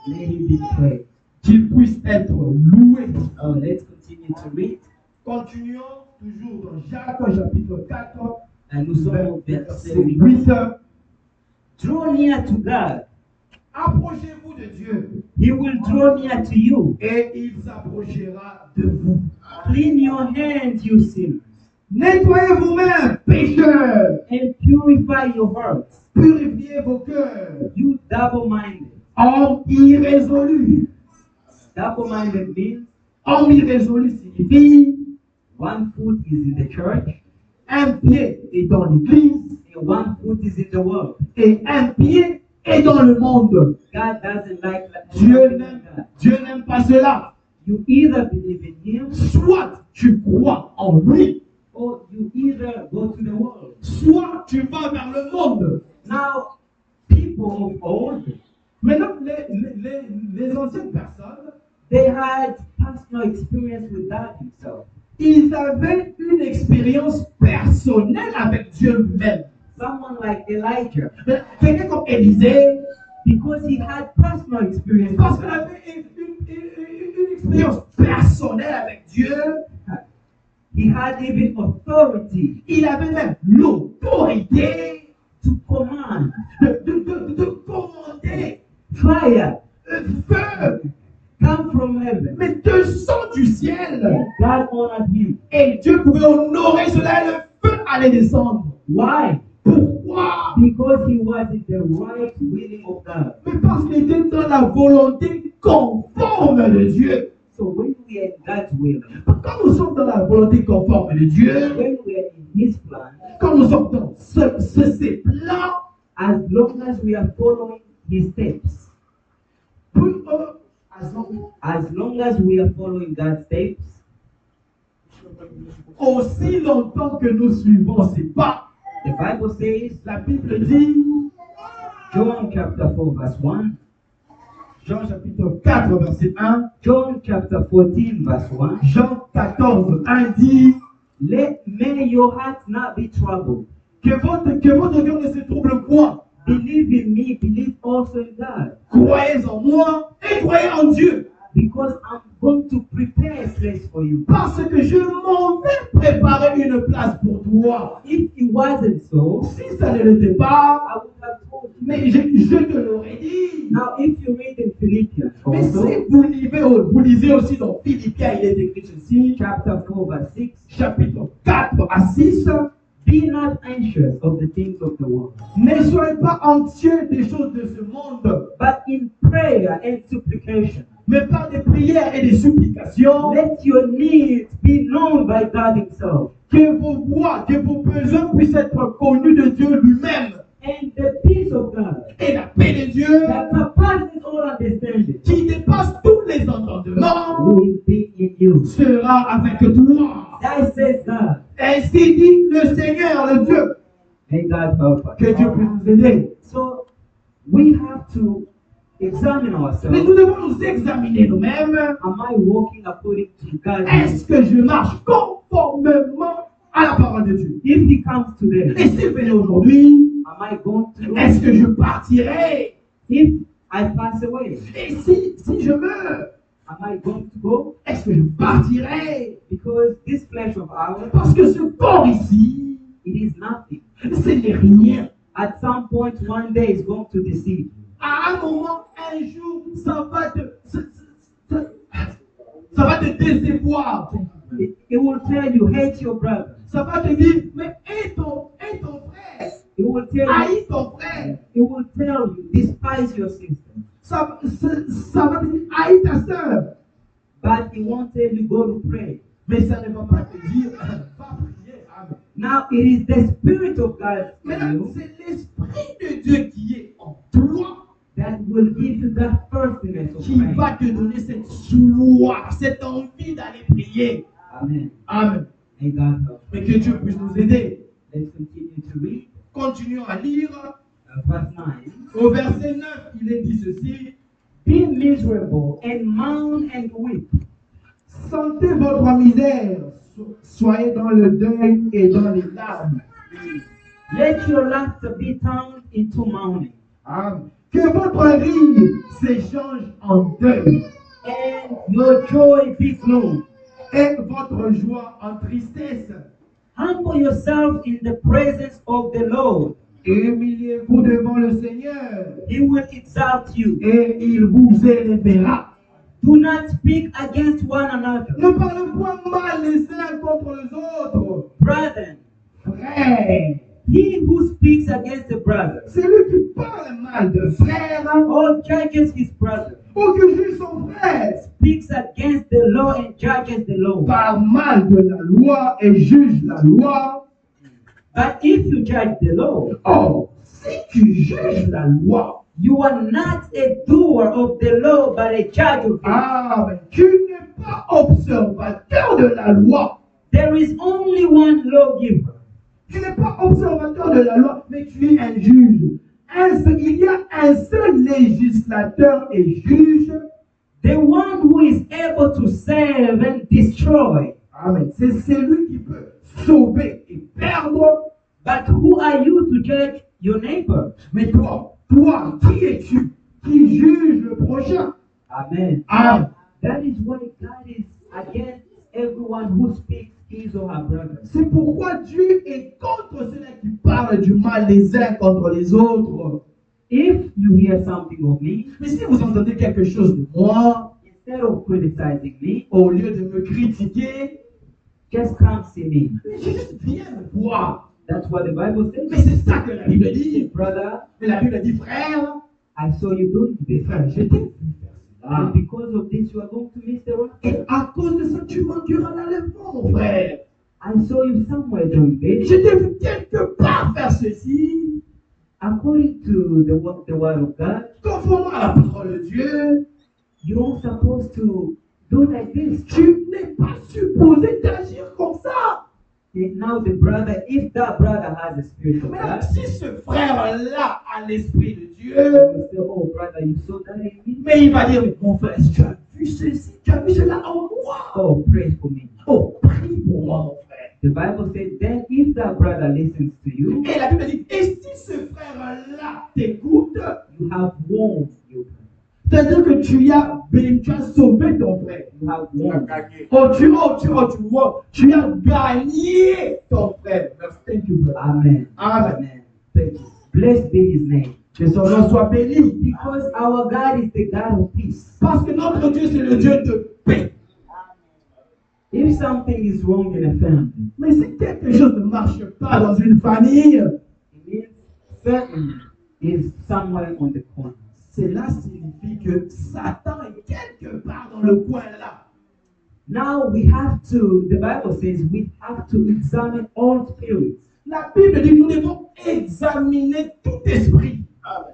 May He be praised. Qu'il puisse être loué. Oh, let's continue to read. Continuons toujours dans Jacques chapitre 4, And nous sommes au verset verset 8. 8. Draw near to God. Approchez-vous de Dieu He will draw near to you. et il s'approchera de vous. Clean your hands, you sinners, Nettoyez vos-mains, pécheurs. and purify your hearts, Purifiez vos cœurs. you double-minded. Hommes irrésolus. Double-minded means Homme irrésolu signifie one foot is in the church un pied est dans l'église and one foot is in the world. et un pied est dans le monde. God doesn't like Dieu n'aime pas cela. You either believe in Him Soit tu crois en lui, or you either go to the world. soit tu vas vers le monde. Now, people of old, Maintenant, les anciennes personnes, they had personal experience with God Himself. ils avaient une expérience personnelle avec Dieu lui-même. Someone like Elijah, Quelqu'un comme Élisée, because he had personal experience parce with qu'il God, avait une expérience personnelle avec Dieu, he had even authority il avait même l'autorité to command de commander fire feu, come from heaven. mais descend du ciel. And God honored him. Et Dieu pouvait honorer cela, le feu allait descendre. Why? Pourquoi? Because he was in the right willing of God. Mais parce qu'il était dans la volonté conforme de Dieu. So when we are in God's will, Quand nous sommes dans la volonté conforme de Dieu, when we are in His plan, quand nous sommes dans ces plans, as long as we are following His steps, as long as we are following God's steps, aussi longtemps que nous suivons ces pas, the Bible says, la Bible dit, John chapter 4 verse 1, Jean chapitre 4 verset 1, John chapter 14 verse 1, Jean 14 1 dit, may your heart not be troubled. que votre cœur ne se trouble point. Believe in me, believe also in God. Croyez en moi et croyez en Dieu. Because I'm going to prepare a place for you. Parce que je m'en vais préparer une place pour toi. If it wasn't so, Si ça ne l'était pas, I would have told you. mais je te l'aurais dit. Now, if you read in Philippians, Mais also, si vous lisez aussi dans Philippiens, il est écrit ceci, chapter 4 verse 6, chapitre 4 à 6, be not anxious of the things of the world, ne soyez pas anxieux des choses de ce monde, but in prayer and supplication, mais par des prières et des supplications, let your needs be known by God Himself. que vos voix, que vos besoins puissent être connus de Dieu lui-même. And the peace of God Et la paix de Dieu, that surpasses all understanding qui dépasse tous les entendements, will be in you. sera avec toi. That says God. Ainsi dit le Seigneur, le Dieu. May God help us. Que Dieu puisse nous aider. So we have to examine Mais ourselves. nous devons nous examiner nous-mêmes. Am I walking according to God's Est-ce que je marche conformément à la parole de Dieu? will? If He comes today, Et s'il venait aujourd'hui, Am I going to Est-ce que go? je partirai? If I pass away, Et si je meurs, am I going to go? est-ce que je partirai? Because this flesh of ours, Parce que ce corps ici, it is nothing. ce n'est rien. At some point, one day, it's going to deceive you. À un moment, un jour, ça va te décevoir. It will tell you, hate your brother. Ça va te dire, mais hais ton frère. It will tell you, Haïs ton frère. it will tell you, despise your sister. Ça va te dire, haïs ta soeur. But it won't tell you, go to pray. Mais ça ne va pas te dire, va prier. Amen. Now, it is the Spirit of God in Maintenant, you c'est l'Esprit de Dieu qui est en toi, that will give you that thirstiness of qui praying. va te donner cette soif, cette envie d'aller prier. Amen. Amen. May God help. Mais que Dieu puisse nous aider. Let's continue to read. Continuons à lire. Verse 9. Au verset 9, il est dit ceci. Be miserable and mourn and weep. Sentez votre misère, soyez dans le deuil et dans les larmes. Let your laughter be turned into mourning, Amen. Que votre rire s'échange en deuil and your joy be gloom. et votre joie en tristesse. Humble yourself in the presence of the Lord. Humiliez-vous devant le Seigneur He will exalt you. et il vous élèvera. Do not speak against one another. Ne parlez point mal les uns contre les autres. Brethren, Frère, he who speaks against a brother celui qui parle mal de frère or judges his brother ou qui juge son frère speaks against the law and judges the law. parle mal de la loi et juge la loi. But if you judge the law, Or, si tu juges la loi, you are not a doer of the law, but a judge of it. mais tu n'es pas observateur de la loi. There is only one lawgiver, Tu n'es pas observateur de la loi, mais tu es un juge. Il y a un seul législateur et juge. the one who is able to save and destroy. Amen. C'est celui qui peut sauver et perdre. But who are you to judge your neighbor? Mais toi, qui es-tu qui juge le prochain? Amen. Amen. That is why God is against everyone who speaks his or her brother. C'est pourquoi Dieu est contre ceux-là qui parlent du mal les uns contre les autres. If you hear something of me, Mais si vous entendez quelque chose de moi, instead of criticizing me, au lieu de me critiquer, just come see me. juste viens me voir. That's what the Bible Mais says. c'est ça que la Bible dit. Brother, Mais la Bible dit, frère, I saw you doing this. frère, je t'ai vu faire And cela. because of this, you are going to miss the rapture. Et à cause de ça, tu manqueras l'enlèvement, mon frère. I saw you somewhere doing this. Je t'ai vu quelque part faire ceci. According to the word of God, Conformément à la parole de Dieu, you're not supposed to do like this. tu n'es pas supposé d'agir comme ça. And now the brother, if that brother has the spirit of Mais God, si ce frère-là a l'esprit de he Dieu, will say, oh brother, you saw that in me? mais il va dire, mais mon frère, tu as vu ceci, tu as vu cela en moi. Oh, pray for me. Oh, prie pour moi, mon frère. The Bible says, then if that brother listens to you, Et la Bible dit, et si ce frère-là t'écoute, you have won your brother. c'est-à-dire que tu as sauvé ton frère. You have won. Tu as gagné ton frère. Thank you, brother. Amen. Amen. Amen. Thank you. Blessed be his name. Que son nom soit béni. Because our God is the God of peace. Parce que notre Dieu, c'est le Dieu de paix. If something is wrong in a family, Mais si quelque chose ne marche pas dans une famille, it means Satan is somewhere on the corner. cela signifie que Satan est quelque part dans le coin là. Now we have to, the Bible says, we have to examine all spirits. La Bible dit que nous devons examiner tout esprit.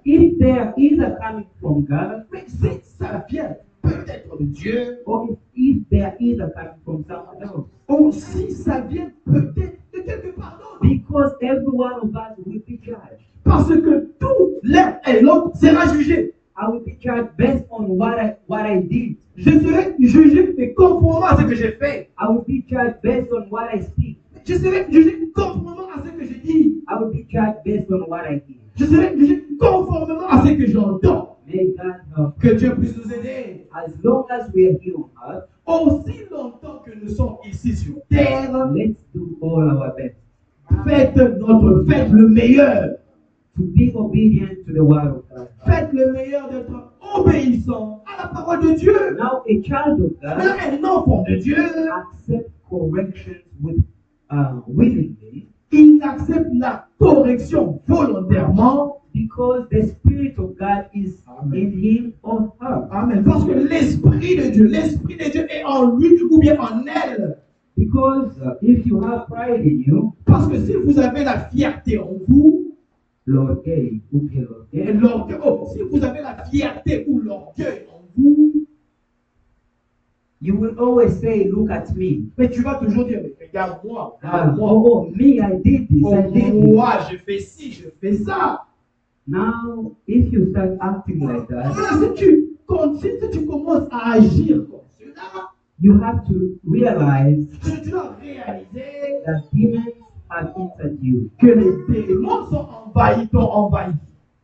If they are either coming from God, Mais si ça vient peut-être de Dieu, or if they are either coming from someone else. ou si ça vient peut-être de quelque part d'autre. Because every one of us will be judged. Parce que tout l'un et l'autre sera jugé. I will be judged based on what I did. Je serai jugé mais conformément à ce que j'ai fait. I will be judged based on what I speak. Je serai jugé conformément à ce que je dis. I will be judged based on what I hear. Je serai jugé conformément à ce que j'entends. May God help. Que Dieu puisse nous aider. As long as we are here on earth, Aussi longtemps que nous sommes ici sur terre, let's do all our best faites le meilleur. to be obedient to the word of God. Faites le meilleur d'être obéissant à la parole de Dieu. Now, a child of God Un enfant de Dieu, accepts corrections with willingly il accepte la correction volontairement. because the Spirit of God is Amen. in him or her. Amen. Parce que l'Esprit de Dieu est en lui ou bien en elle. Because if you have pride in you, Parce que si vous avez la fierté en vous, l'orgueil, ou bien et l'orgueil, si vous avez la fierté ou l'orgueil en vous, you will always say, look at me. mais tu vas toujours dire, mais regarde-moi, Oh, me, I did this, I did this. moi, je fais ci, je fais ça. Now, if you start acting like that, Maintenant, si tu commences à agir comme cela, you have to realize tu dois réaliser that demons have entered you. que les démons t'ont envahi.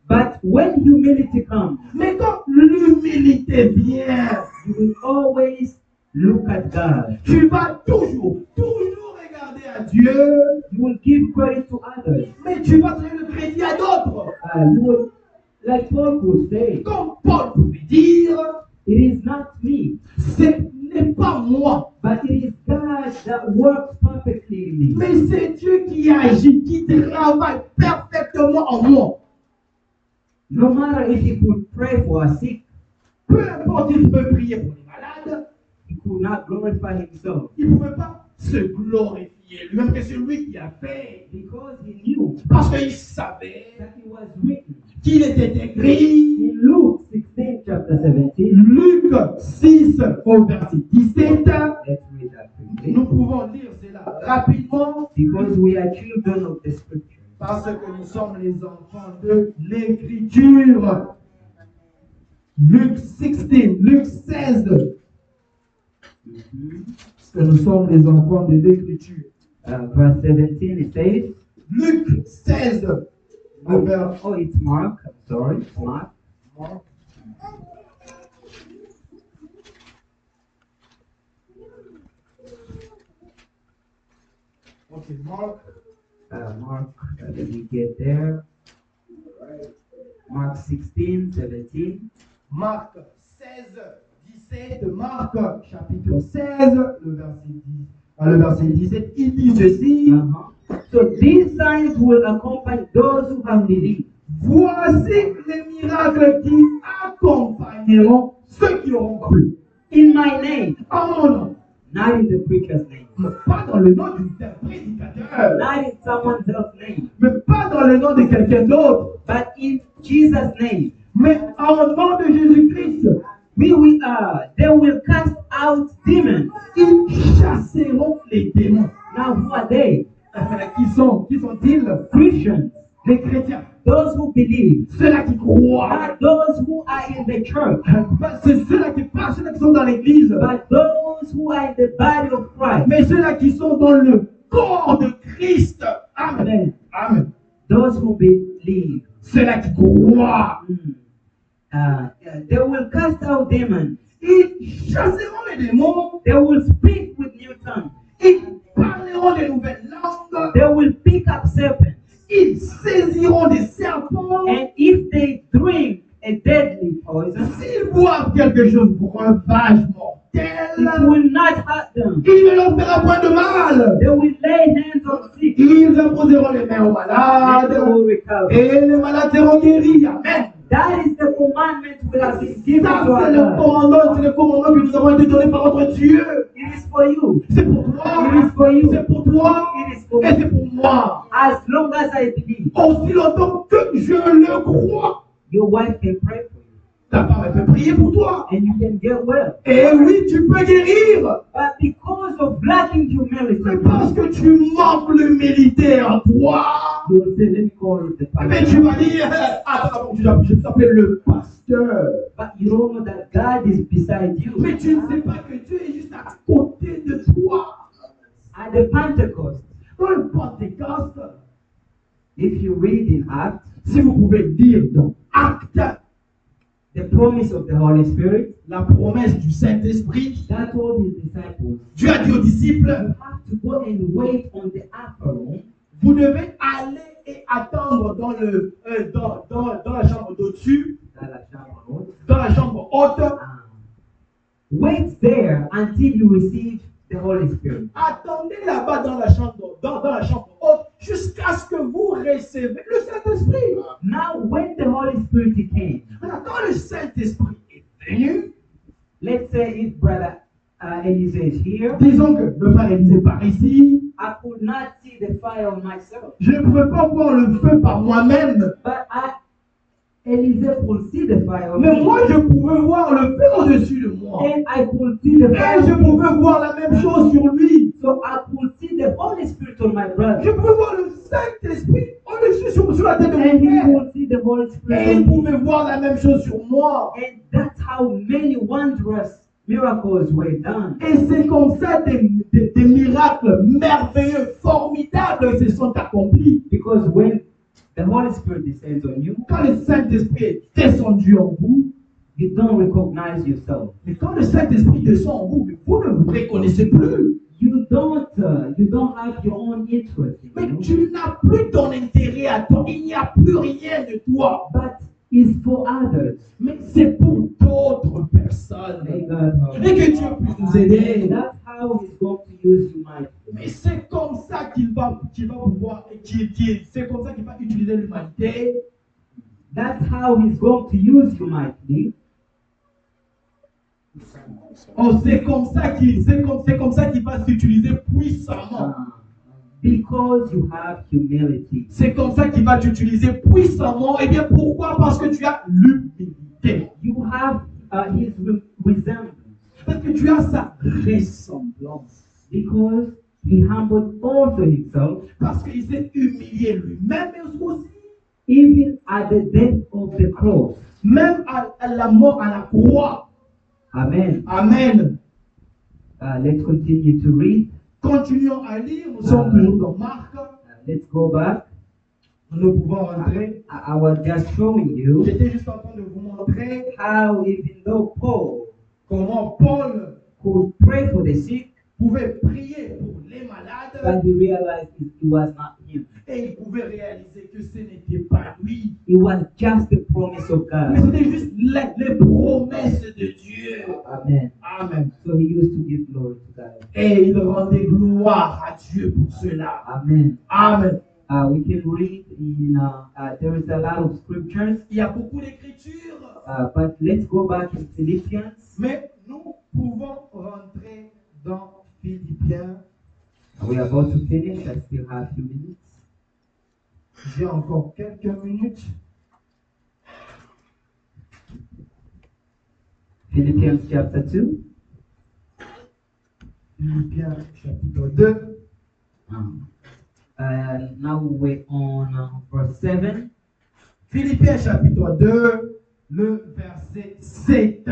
But when humility comes, Mais quand l'humilité vient, you will always look at God. tu vas toujours regarder à Dieu, You will give credit to others. mais tu vas donner le crédit à d'autres. You will, like Paul would say, Comme Paul pouvait dire, it is not me, ce n'est pas moi, but it is God that works perfectly in me. mais c'est Dieu qui agit, qui travaille perfectement en moi. No matter if he could pray for a sick, Peu importe, il peut prier pour les malades, he could not glorify himself il ne pouvait pas se glorifier lui-même, que c'est lui qui a fait. because he knew Parce qu'il savait that it was written qu'il était écrit, in Luke 16, chapter 17. Luc 6 au verset 17. Let's read that quickly. Nous pouvons lire cela rapidement Because we are children of the scripture. parce que nous sommes les enfants de l'écriture. Luc 16. Parce que nous sommes les enfants de l'écriture. Verse 17, it says, Luc 16. Le vers oh, it's Mark. I'm sorry, it's Mark. Okay, Marc. Mark, let me get there. Mark 16, 17. Marc 16, 17. Marc chapitre 16, le verset 17, il dit ceci. So these signs will accompany those who have believed. Voici les miracles qui accompagneront ceux qui auront cru. In my name, En mon nom. not in the preacher's name, Mais pas dans le nom d'un prédicateur. not in someone else's name, Mais pas dans le nom de quelqu'un d'autre. but in Jesus' name. Mais en nom de Jésus-Christ. They will cast out demons. Ils chasseront les démons. Now, who are they? Qui sont-ils? Christians. Les chrétiens. Those who believe. Ceux-là qui croient. Not those who are in the church, C'est ceux-là qui passent, ceux-là qui sont dans l'église. but those who are in the body of Christ. Mais ceux-là qui sont dans le corps de Christ. Amen. Amen. Amen. Those who believe. Ceux-là qui croient. They will cast out demons. Ils chasseront les démons. They will speak with new tongues. Ils parleront de nouvelles langues. They will pick up serpents. Ils saisiront des serpents. And if they drink a deadly poison, S'ils boivent quelque chose breuvage mortel, it will not hurt them. il ne leur fera point de mal. They will lay hands on sick Ils imposeront les mains aux and they malades. will recover. Et les malades seront guéris. Amen. That is the commandment we have been given Ça, to c'est our le God. commandement, que nous avons été donnés par notre Dieu. It is for you. C'est pour toi. It is for you. C'est pour toi. It is for Et me. c'est pour moi. As long as I believe, Aussi longtemps que je le crois. your wife can pray for you Ta femme elle peut prier pour toi. and you can get well. Et oui, tu peux guérir. But because of lacking humility, Mais parce que tu manques l'humilité en toi. you will say, let me call the Mais tu pastor. vas dire, attends, je t'appelle le pasteur. But you don't know that God is beside you. Mais tu ne sais pas que Dieu est juste à côté de toi. At the Pentecost, Dans le Pentecôte, if you read in Acts, si vous pouvez lire dans Actes, the promise of the Holy Spirit, la promesse du Saint-Esprit, that told his disciples, Dieu a dit aux you disciples, have to go and wait on the upper room vous devez aller et attendre dans la chambre d'au-dessus, dans la chambre haute. dans la chambre haute. Wait there until you receive the Holy Spirit. Attendez là-bas dans la chambre haute jusqu'à ce que vous recevez le Saint-Esprit. Now, when the Holy Spirit came, Maintenant, quand le Saint-Esprit est venu, let's say if Brother Elise is here, disons que le frère Élisée part ici, I could not see the fire on myself, je ne pouvais pas voir le feu par moi-même, but Elise could see the fire on mais me, moi je pouvais voir le feu au-dessus de moi. and I could see the Et fire je on me. pouvais voir la même chose sur lui. So I could see the Holy Spirit on my brother, Je pouvais voir le Saint-Esprit au-dessus sur la tête de and mon he frère. could see the Holy Et Spirit il on me. pouvait voir la même chose sur moi. And that's how many wondrous miracles were done. Et c'est comme ça des miracles merveilleux, formidables se sont accomplis. Because when the Holy Spirit descends on you, Quand le Saint-Esprit est descendu en vous, you don't recognize yourself. mais quand le Saint-Esprit descend en vous, vous ne vous reconnaissez plus. You don't have your own interest. You Mais know? tu n'as plus ton intérêt à toi. Il n'y a plus rien de toi. But it's for others. Mais c'est pour d'autres personnes. May God help. Et que Dieu puisse nous aider. And that's how He's going to use you mightily. Mais c'est comme ça qu'il va pouvoir, c'est comme ça qu'il va utiliser l'humanité. That's how He's going to use you mightily. Oh, c'est comme ça qu'il va s'utiliser puissamment. Because you have humility. C'est comme ça qu'il va t'utiliser puissamment. Et bien pourquoi? Parce que tu as l'humilité. You have His resemblance. Parce que tu as sa ressemblance. Because He humbled also Himself, Parce qu'il s'est humilié lui-même, mais aussi, even at the death of the cross. même à la mort à la croix. Amen. Amen. Let's continue to read. Continuons à lire. Nous sommes toujours dans Marc. Let's go back. Nous pouvons rentrer. I was just showing you J'étais juste en train de vous montrer how even though Paul comment Paul could pray for the sick, pouvait prier pour les malades but he realized it was not him. et il pouvait réaliser que ce n'était pas lui. It was just the promise of Mais God. c'était juste les promesses de Dieu. Amen. Amen. So he used to give glory to God. Et il rendait gloire à Dieu pour cela. Amen. Amen. We can read in, there is a lot of scriptures, Il y a beaucoup d'écritures, but let's go back in Philippians. mais nous pouvons rentrer dans Philippiens. We're about to finish. I still have a few minutes. J'ai encore quelques minutes. Philippians chapter 2. Philippiens chapitre 2. Now we're on verse 7. Philippiens chapitre 2, le verset 7.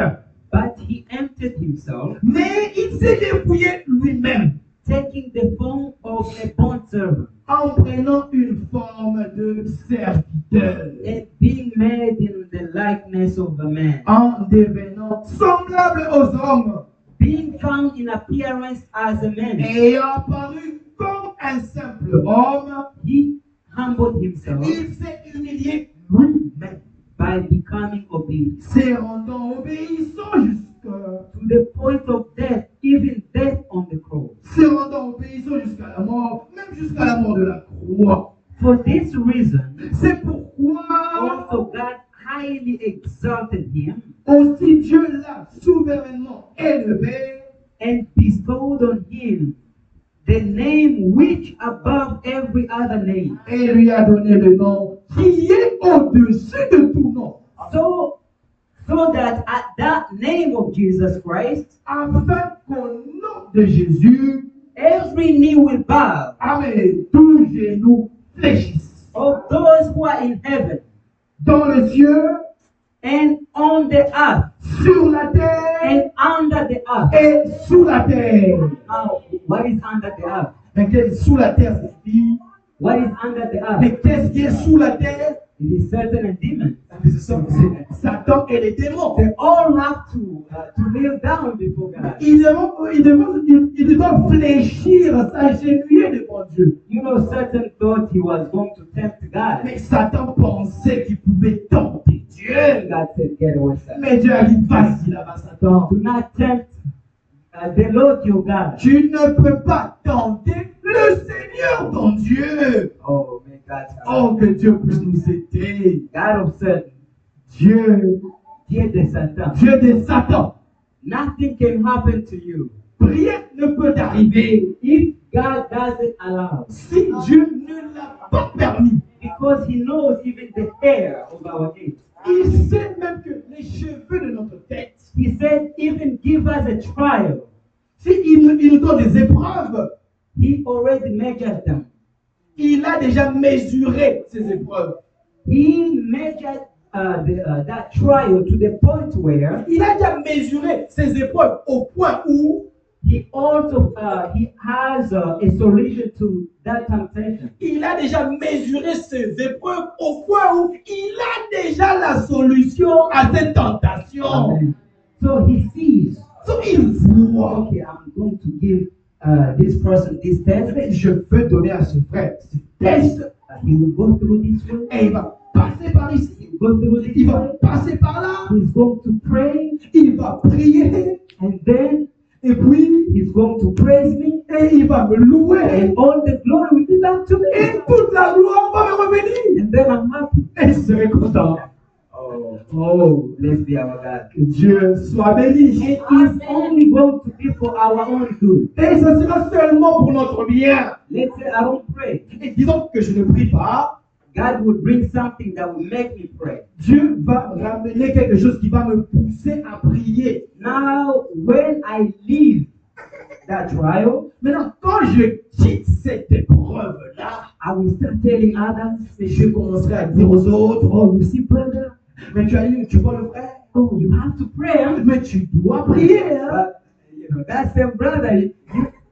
But he emptied himself, Mais il s'est dépouillé lui-même taking the form of a bondservant, en prenant une forme de serviteur, and being made in the likeness of a man. en devenant semblable aux hommes, Being found in appearance as a man, ayant apparu comme un simple homme, he humbled himself il s'est humilié lui-même, by becoming obedient se rendant obéissant to the point of death, even death on the cross. se rendant obéissant jusqu'à la mort, même jusqu'à la mort de la croix. For this reason, C'est pourquoi also God highly exalted him aussi Dieu l'a souverainement élevé and bestowed on him the name which above every other name, et lui a donné le nom qui est au-dessus de tout nom, so that at that name of Jesus Christ, afin qu'au nom de Jésus, every knee will bow, amen, tous genoux fléchissent, of those who are in heaven dans les cieux, and on the earth sur la terre and under the earth. et sous la terre. Now, what is under the earth? Mais sous la terre, vie. What is under the earth? Mais qu'est-ce qui est sous la terre? It is Satan and demons. C'est Satan et les démons. They all have to kneel down before God. Ils doivent fléchir, s'agenouiller devant Dieu. You know, Satan thought he was going to tempt God. Mais Satan pensait qu'il pouvait tenter Dieu. God said, get away, Satan. Mais Dieu a dit, vas-y là-bas, Satan. Do not tempt the Lord your God. Tu ne peux pas tenter le Seigneur ton Dieu. Oh, may God help. Oh, que Dieu puisse nous aider. God of Satan. Dieu De Satan. Dieu de Satan. Nothing can happen to you Rien ne peut t'arriver if God doesn't allow. si Dieu ne l'a pas permis. Because he knows even the hair of our head. Il sait même que les cheveux de notre tête, He said, even give us a trial. si il nous donne des épreuves, He already measured them. il a déjà mesuré ces épreuves. He measured that trial to the point where Il a déjà mesuré ces épreuves au point où he also he has a solution to that temptation. il a déjà mesuré ces épreuves au point où il a déjà la solution à cette tentation. Amen. So he sees, Donc il voit, okay, I'm going to give this person this test. je veux donner à ce frère ce test He will go through this way. et il va passer par ici, He will go through this il va way. passer par là, He's going to pray, il va prier and then et puis he's going to praise me, et il va me louer and all the glory will be back to et me. toute la gloire va me revenir And then I'm happy. et je serai content. Oh, Let's be our God. que Dieu soit béni. It is only going to be for our own good. Et ce sera seulement pour notre bien. Let's say I don't pray. Et disons que je ne prie pas, God will bring something that will make me pray. Dieu va ramener quelque chose qui va me pousser à prier. Now, when I leave that trial, Maintenant, quand je quitte cette épreuve-là, I will start telling others, je commencerai à dire aux autres, oh, you see, brother, mais tu vois le frère, oh, you have to pray. Huh? mais tu dois prier. Hein? That same brother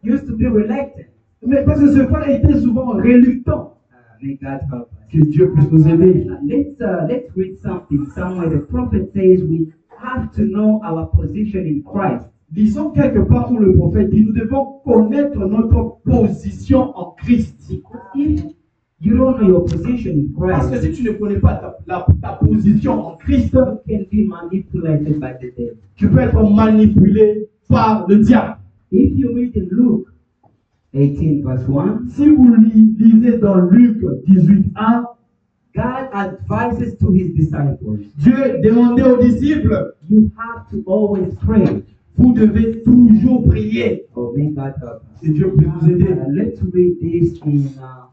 used to be reluctant. Mais parce que ce frère était souvent reluctant. May God help us. Que Dieu puisse nous aider. Let's read something somewhere. The prophet says we have to know our position in Christ. Disons quelque part où le prophète dit, nous devons connaître notre position en Christ. If you don't know your position in Parce que Christ, si tu ne connais pas ta position en Christ, you can be manipulated by the devil. tu peux être manipulé par le diable. If you read in Luke 18 verse 1, Si vous lisez dans Luc 18:1, God advises to his disciples, Dieu demandait aux disciples, you have to always pray. vous devez toujours prier. Oh, may God help us. Que Dieu puisse nous aider. Let's read this in a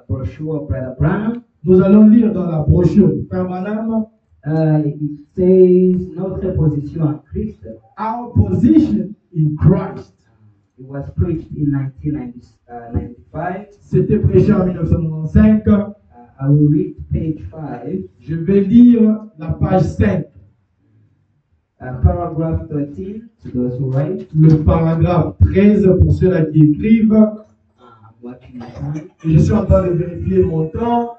brochure of Brother Branham. Nous allons lire dans la brochure du Frère Branham, It says notre position en Christ. Our position in Christ. It was preached in 1995. C'était prêché en 1995. I will read page 5, Je vais lire la page 5, paragraph 13 to those who write. le paragraphe 13 pour ceux-là qui écrivent. I'm watching my time. Je suis en train de vérifier mon temps.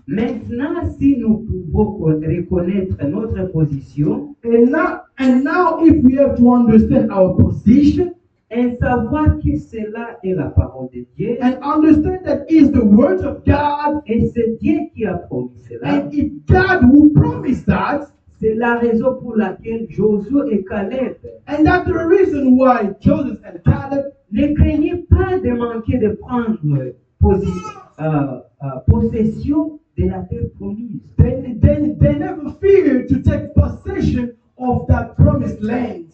Maintenant, si nous pouvons reconnaître notre position And now if we have to understand our position et savoir que cela est la parole de Dieu, and understand that is the word of God, et c'est Dieu qui a promis cela, and if God who promised that, c'est la raison pour laquelle Josué et Caleb and that's the reason why Joseph and Caleb, ne craignaient pas de manquer de prendre possession de la terre promise. they never feared to take possession of that promised land.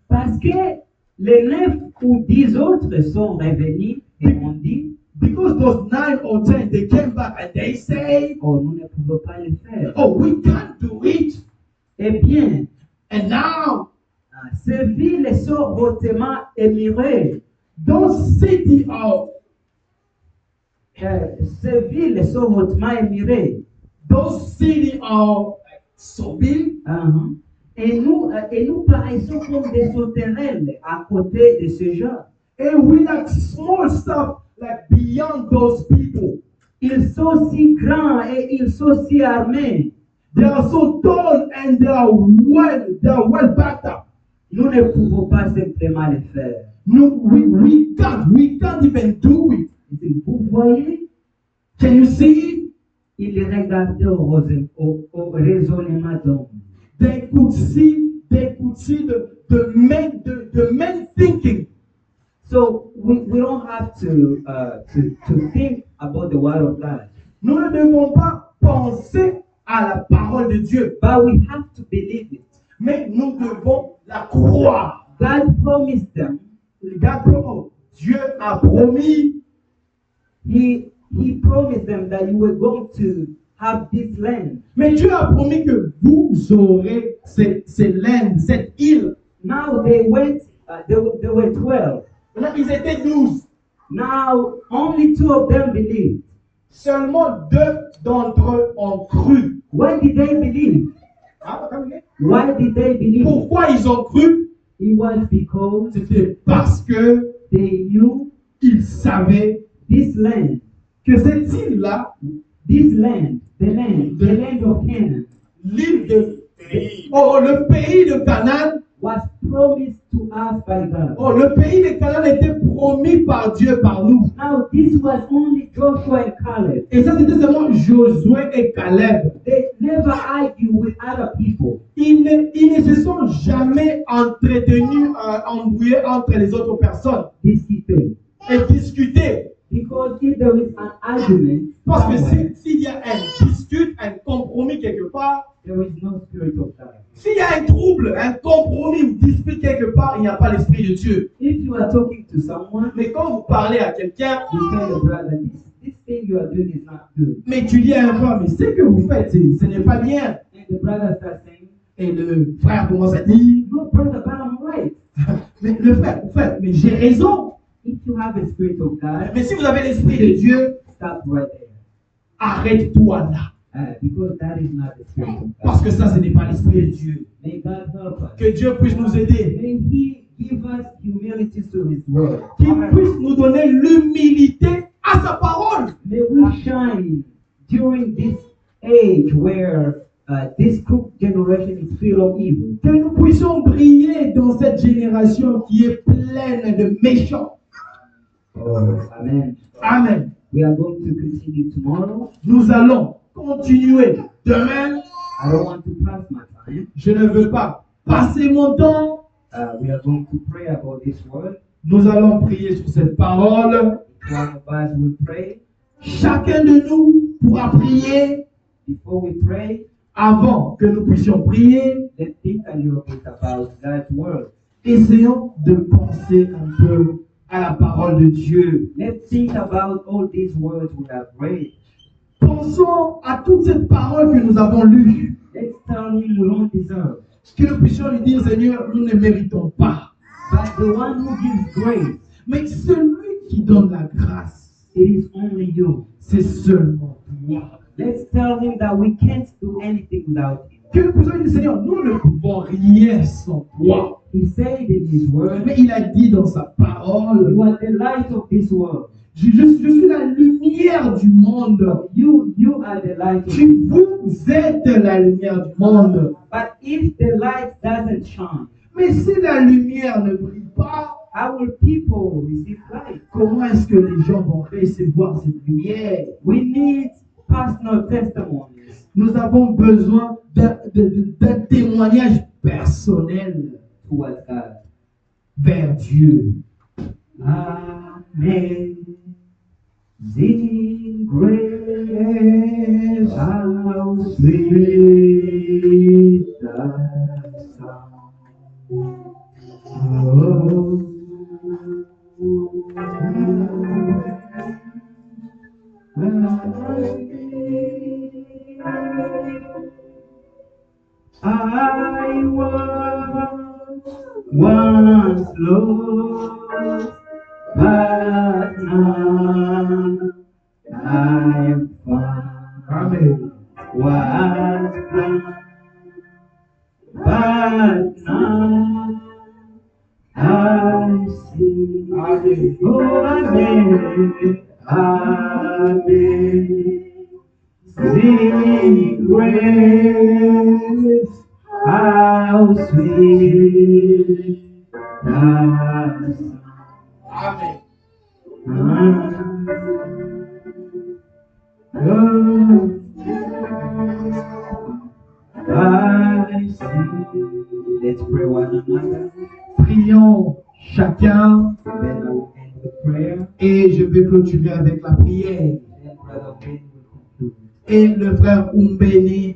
Parce que les 9 ou 10 autres sont revenus et ont dit, Because those 9 or 10, they came back and they say, oh, nous ne pouvons pas le faire. oh, we can't do it. Eh bien, And now, ces villes sont hautement émirées. those cities are, Ces villes sont hautement émirées. those cities are so big. Uh-huh. Et nous paraissons comme des sauterelles à côté de ce genre. And with that small stuff, like beyond those people. Ils sont si grands et ils sont si armés. They are so tall and they are well backed up. Nous ne pouvons pas simplement les faire. We can't even do it. Et vous voyez, Can you see it? ils regardaient au raisonnement d'homme. They could see the main thinking. So we don't have to think about the word of God, Nous ne devons pas penser à la parole de Dieu, but we have to believe it. mais nous devons la croire. God promised them. Dieu a promis, He promised them that you were going to have this land. mais Dieu a promis que vous aurez ces landes, cette île. Now they went. They were 12. Là, ils étaient 12. Now only 2 of them believed. Seulement 2 d'entre eux ont cru. Why did they believe? Why did they believe? Pourquoi ils ont cru? It was because C'était parce que they knew ils savaient this land, que cette île-là, the land of Canaan, l'île le pays de Canaan, was promised to us by God. le pays de Canaan était promis par Dieu, par nous. Now this was only Joshua and Caleb. Et ça, c'était seulement Josué et Caleb. They never argue with other people. Ils ne se sont jamais entretenus, embrouillés entre les autres personnes Disputed. et discutés. Because if there is an argument, Parce que somewhere, s'il y a un dispute, un compromis quelque part, there is no spirit of God. s'il y a un trouble, un compromis ou dispute quelque part, il n'y a pas l'Esprit de Dieu. If you are talking to someone, Mais quand vous parlez à quelqu'un, you tell your brother, this thing you are doing is not good. mais tu dis à un frère, mais ce que vous faites, ce n'est pas bien. And the brother starts saying, Et le frère commence à dire, no, brother, but I'm right. mais le frère, mais j'ai raison. If you have a spirit of God, Mais si vous avez l'Esprit de Dieu, stop right there. arrête-toi là. Because that is not the spirit of God. Parce que ça, ce n'est pas l'Esprit de Dieu. May God help us. Que Dieu puisse nous aider. May He give us humility to His word. Qu'il puisse nous donner l'humilité à sa parole. May we shine during this age where this crooked generation is full of evil. Que nous puissions briller dans cette génération qui est pleine de méchants. Oh, amen. Amen. We are going to continue tomorrow. Nous allons continuer demain. I don't want to pass my time. Je ne veux pas passer mon temps. We are going to pray about this word. Nous allons prier sur cette parole. One of us will pray. Chacun de nous pourra prier. Before we pray, Avant que nous puissions prier, let's think a little bit about God's word. essayons de penser un peu à la parole de Dieu. Let's think about all these words we have read. Pensons à toute cette parole que nous avons lue. Let's tell Him we don't deserve. Que nous puissions lui dire, Seigneur, nous ne méritons pas. But the one who gives grace, Mais celui qui donne la grâce, it is only you. c'est seulement toi. Let's tell Him that we can't do anything without Him. Que nous puissions dire, Seigneur, nous ne pouvons rien sans toi. He said in His word, Mais il a dit dans sa parole, you are the light of this world. je suis la lumière du monde. You are the light of this Vous êtes la lumière du monde. But if the light doesn't shine, Mais si la lumière ne brille pas, how will people receive light? comment est-ce que les gens vont recevoir cette lumière? We need personal testimonies. Nous avons besoin d'un témoignage personnel Towards God. vers Dieu. Amazing grace, how sweet the sound. I was once lost, but now I'm found. Amen. Was blind, but now I see. Amen. Oh, amen. Amen. Sing grace, how sweet the sound. Amen. I see. Let's pray one another. Prions chacun Then I will end the prayer. et je vais clôturer avec la prière. Then Brother Ben will conclude. Et le frère Umbeni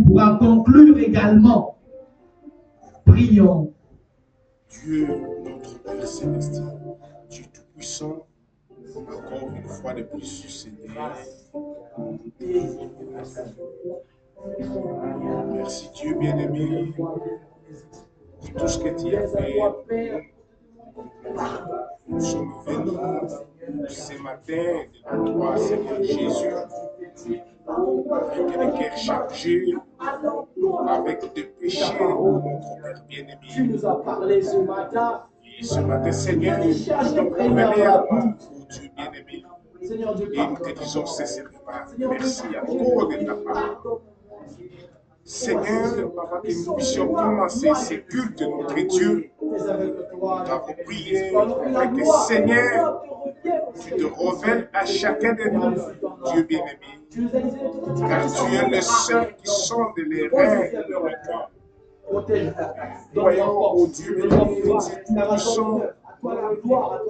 pourra conclure également. Prions. Dieu, notre Père Céleste, Dieu Tout-Puissant, encore une fois de plus, Seigneur. Merci Dieu bien-aimé pour tout ce que tu as fait. Nous sommes venus ce matin devant toi, Seigneur Jésus, avec les cœurs chargés, avec des péchés, notre Père bien-aimé. Tu nous as parlé ce matin. Et ce matin, Seigneur, nous sommes revenus à toi, oh Dieu bien-aimé. Seigneur Dieu, Et nous te disons sincèrement, merci encore de ta parole. Seigneur, avant que nous puissions commencer ces cultes de notre Dieu, nous avons prié afin que Seigneur, tu te révèles à chacun de nous, Dieu bien-aimé, car tu es le seul qui sonde les rêves de nos cœurs. Voyons, ô Dieu bien-aimé, Dieu tout-puissant,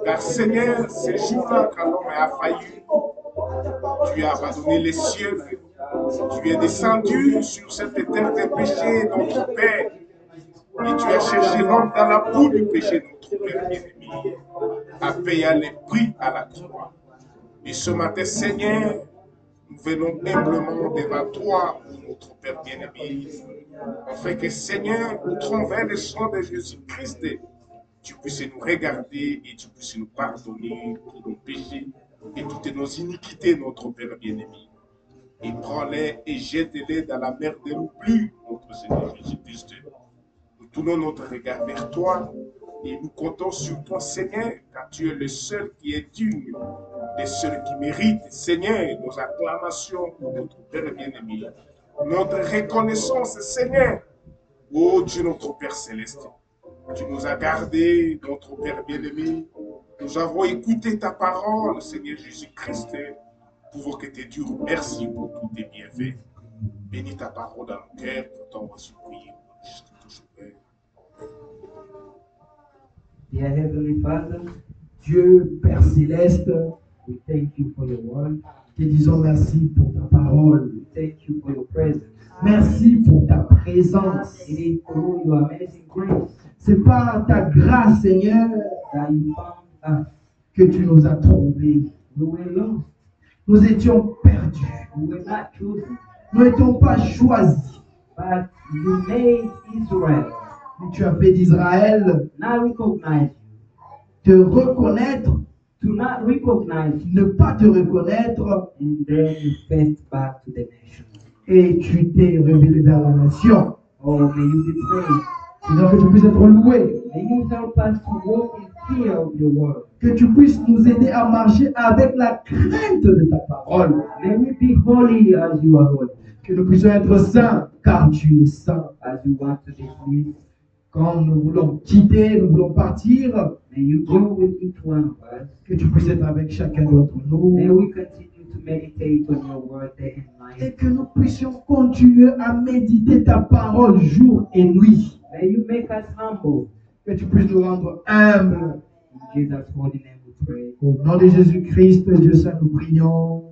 car Seigneur, ces jours-là, quand l'homme a failli, tu as abandonné les cieux, tu es descendu sur cette terre de péché, notre Père, et tu as cherché l'homme dans la boue du péché, notre Père bien-aimé, à payer les prix à la croix. Et ce matin, Seigneur, nous venons humblement devant toi, notre Père bien-aimé, afin que, Seigneur, au travers le sang de Jésus-Christ, tu puisses nous regarder et tu puisses nous pardonner tous nos péchés et toutes nos iniquités, notre Père bien-aimé. Et prends-les et jette-les dans la mer de l'oubli, notre Seigneur Jésus-Christ. Nous tournons notre regard vers toi et nous comptons sur toi, Seigneur, car tu es le seul qui est digne, le seul qui mérite, Seigneur, nos acclamations pour notre Père bien-aimé. Notre reconnaissance, Seigneur, ô Dieu, notre Père céleste. Tu nous as gardés, notre Père bien-aimé. Nous avons écouté ta parole, Seigneur Jésus-Christ. Pouvons que te dire merci pour tous tes bienfaits. Bénis ta parole dans nos cœurs, pour t'en supplier jusqu'à toujours. Dear Heavenly Father, Dieu Père Céleste, we thank you for your word. te disons merci pour ta parole. We thank you for your presence. Merci pour ta présence. It is through your amazing grace C'est par ta grâce, Seigneur, that you found us. que tu nous as trouvés. We were lost. Nous étions perdus. We were not chosen. Nous n'étions pas choisis. But you made Israel Mais tu as fait d'Israël not recognize you, te reconnaître, to not recognize you, ne pas te reconnaître, and then you fetched back to the nation. et tu t'es révélé vers la nation. Oh, may you be praised. Seigneur, que tu puisses être loué, May you help us to walk in fear of your word. que tu puisses nous aider à marcher avec la crainte de ta parole, May we be holy as you are holy, que nous puissions être saints, car tu es saint. as you want to dismiss. Quand nous voulons quitter, nous voulons partir, May you go with each one of us. que tu puisses être avec chacun d'entre nous, May we continue to meditate on your word day and et night. que nous puissions continuer à méditer ta parole jour et nuit, May you make us humble. que tu puisses nous rendre humbles. In Jesus' holy name we pray. Au nom de Jésus-Christ, Dieu saint, nous prions.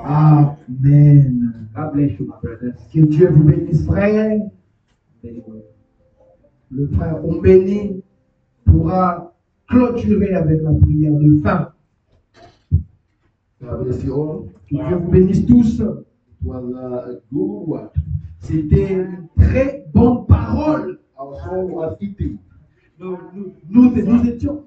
Amen. Amen. God bless you, my brothers. Que Dieu vous bénisse, frère. Very well. Le frère Ombeni pourra clôturer avec la prière de fin. God bless you all. Que Dieu vous bénisse tous. It was a good word. C'était une très bonne parole. Our soul was eating. Nous étions.